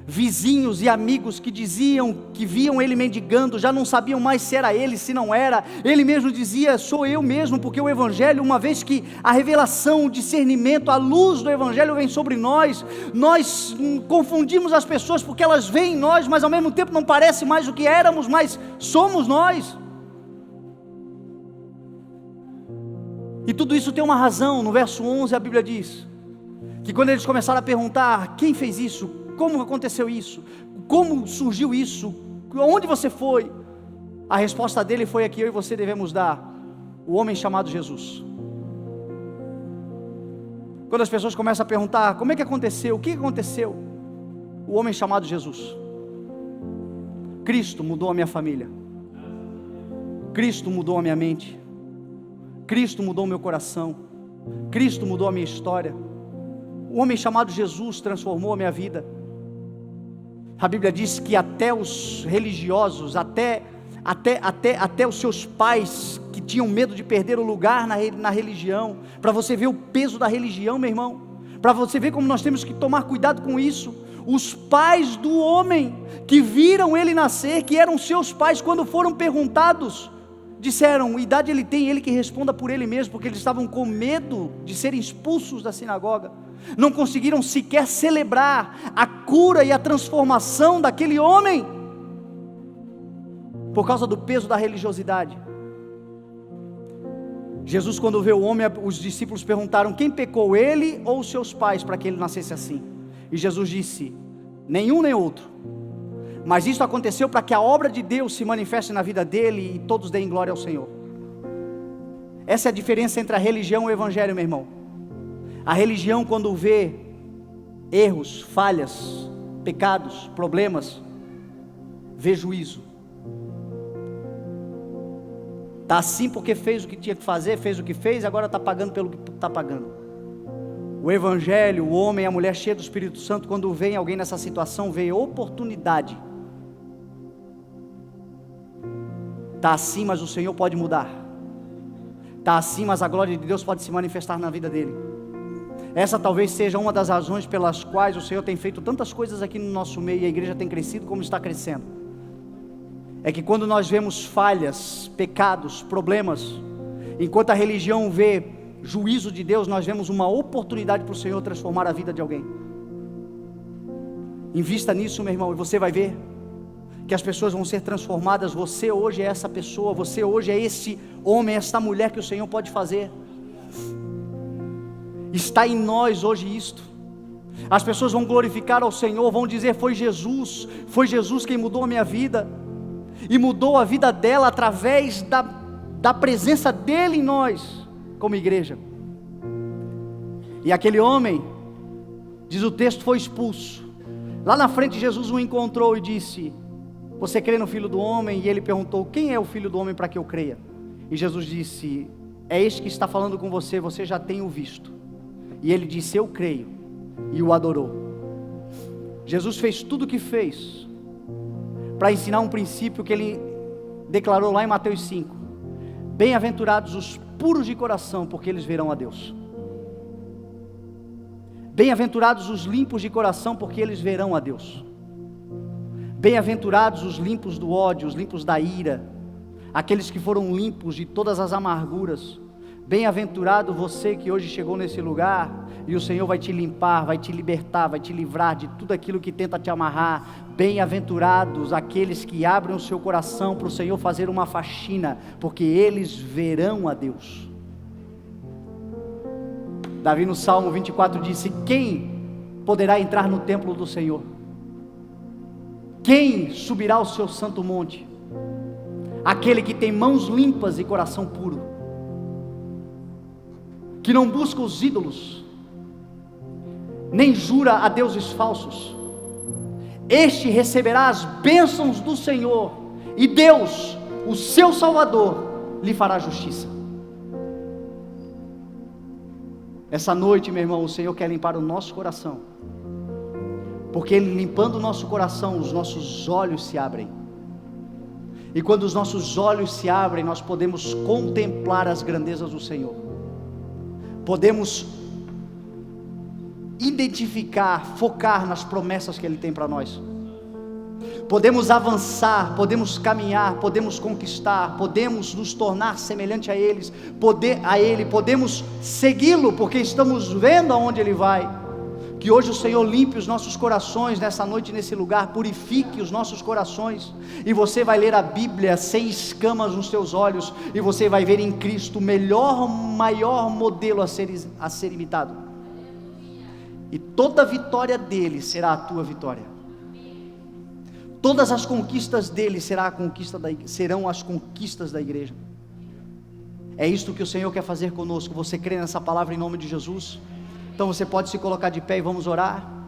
Vizinhos e amigos que diziam que viam ele mendigando, já não sabiam mais se era ele, se não era. Ele mesmo dizia: sou eu mesmo, porque o Evangelho, uma vez que a revelação, o discernimento, a luz do Evangelho vem sobre nós, nós confundimos as pessoas porque elas veem em nós, mas ao mesmo tempo não parece mais o que éramos, mas somos nós. E tudo isso tem uma razão. No verso 11 a Bíblia diz que quando eles começaram a perguntar: quem fez isso? Como aconteceu isso? Como surgiu isso? Onde você foi? A resposta dele foi a que eu e você devemos dar: o homem chamado Jesus. Quando as pessoas começam a perguntar: como é que aconteceu? O que aconteceu? O homem chamado Jesus. Cristo mudou a minha família. Cristo mudou a minha mente. Cristo mudou o meu coração. Cristo mudou a minha história. O homem chamado Jesus transformou a minha vida. A Bíblia diz que até os religiosos, até os seus pais, que tinham medo de perder o lugar na religião, para você ver o peso da religião, meu irmão, para você ver como nós temos que tomar cuidado com isso. Os pais do homem, que viram ele nascer, que eram seus pais, quando foram perguntados, disseram: idade ele tem, ele que responda por ele mesmo, porque eles estavam com medo de serem expulsos da sinagoga. Não conseguiram sequer celebrar a cura e a transformação daquele homem, por causa do peso da religiosidade. Jesus, quando vê o homem, os discípulos perguntaram: quem pecou, ele ou os seus pais, para que ele nascesse assim? E Jesus disse: nenhum nem outro, mas isso aconteceu para que a obra de Deus se manifeste na vida dele e todos deem glória ao Senhor. Essa é a diferença entre a religião e o Evangelho, meu irmão. A religião, quando vê erros, falhas, pecados, problemas, vê juízo. Está assim porque fez o que tinha que fazer, fez o que fez, agora está pagando pelo que está pagando. O Evangelho, o homem e a mulher cheio do Espírito Santo, quando vem alguém nessa situação, vê oportunidade. Está assim, mas o Senhor pode mudar. Está assim, mas a glória de Deus pode se manifestar na vida dele. Essa talvez seja uma das razões pelas quais o Senhor tem feito tantas coisas aqui no nosso meio, e a igreja tem crescido como está crescendo. É que quando nós vemos falhas, pecados, problemas, enquanto a religião vê juízo de Deus, nós vemos uma oportunidade para o Senhor transformar a vida de alguém. Invista nisso, meu irmão, e você vai ver que as pessoas vão ser transformadas. Você hoje é essa pessoa, você hoje é esse homem, esta mulher que o Senhor pode fazer. Está em nós hoje isto. As pessoas vão glorificar ao Senhor, vão dizer: foi Jesus quem mudou a minha vida, e mudou a vida dela através da presença dele em nós, como igreja. E aquele homem, diz o texto, foi expulso. Lá na frente Jesus o encontrou e disse: você crê no Filho do Homem? E ele perguntou: quem é o Filho do Homem para que eu creia? E Jesus disse: é este que está falando com você, você já tem o visto. E ele disse: eu creio, e o adorou. Jesus fez tudo o que fez para ensinar um princípio que ele declarou lá em Mateus 5: bem-aventurados os puros de coração, porque eles verão a Deus. Bem-aventurados os limpos de coração, porque eles verão a Deus. Bem-aventurados os limpos do ódio, os limpos da ira, aqueles que foram limpos de todas as amarguras. Bem-aventurado você que hoje chegou nesse lugar, e o Senhor vai te limpar, vai te libertar, vai te livrar de tudo aquilo que tenta te amarrar. Bem-aventurados aqueles que abrem o seu coração para o Senhor fazer uma faxina, porque eles verão a Deus. Davi no Salmo 24 disse: quem poderá entrar no templo do Senhor? Quem subirá ao seu santo monte? Aquele que tem mãos limpas e coração puro, que não busca os ídolos, nem jura a deuses falsos. Este receberá as bênçãos do Senhor, e Deus, o seu Salvador, lhe fará justiça. Essa noite, meu irmão, o Senhor quer limpar o nosso coração, porque Ele limpando o nosso coração, os nossos olhos se abrem, e quando os nossos olhos se abrem, nós podemos contemplar as grandezas do Senhor, podemos identificar, focar nas promessas que Ele tem para nós, podemos avançar, podemos caminhar, podemos conquistar, podemos nos tornar semelhante a Ele, podemos segui-lo, porque estamos vendo aonde Ele vai. Que hoje o Senhor limpe os nossos corações nessa noite, nesse lugar, purifique os nossos corações, e você vai ler a Bíblia sem escamas nos seus olhos, e você vai ver em Cristo o melhor, maior modelo a ser imitado, e toda vitória dele será a tua vitória, todas as conquistas dele serão as conquistas da igreja. É isto que o Senhor quer fazer conosco. Você crê nessa palavra em nome de Jesus? Então você pode se colocar de pé e vamos orar.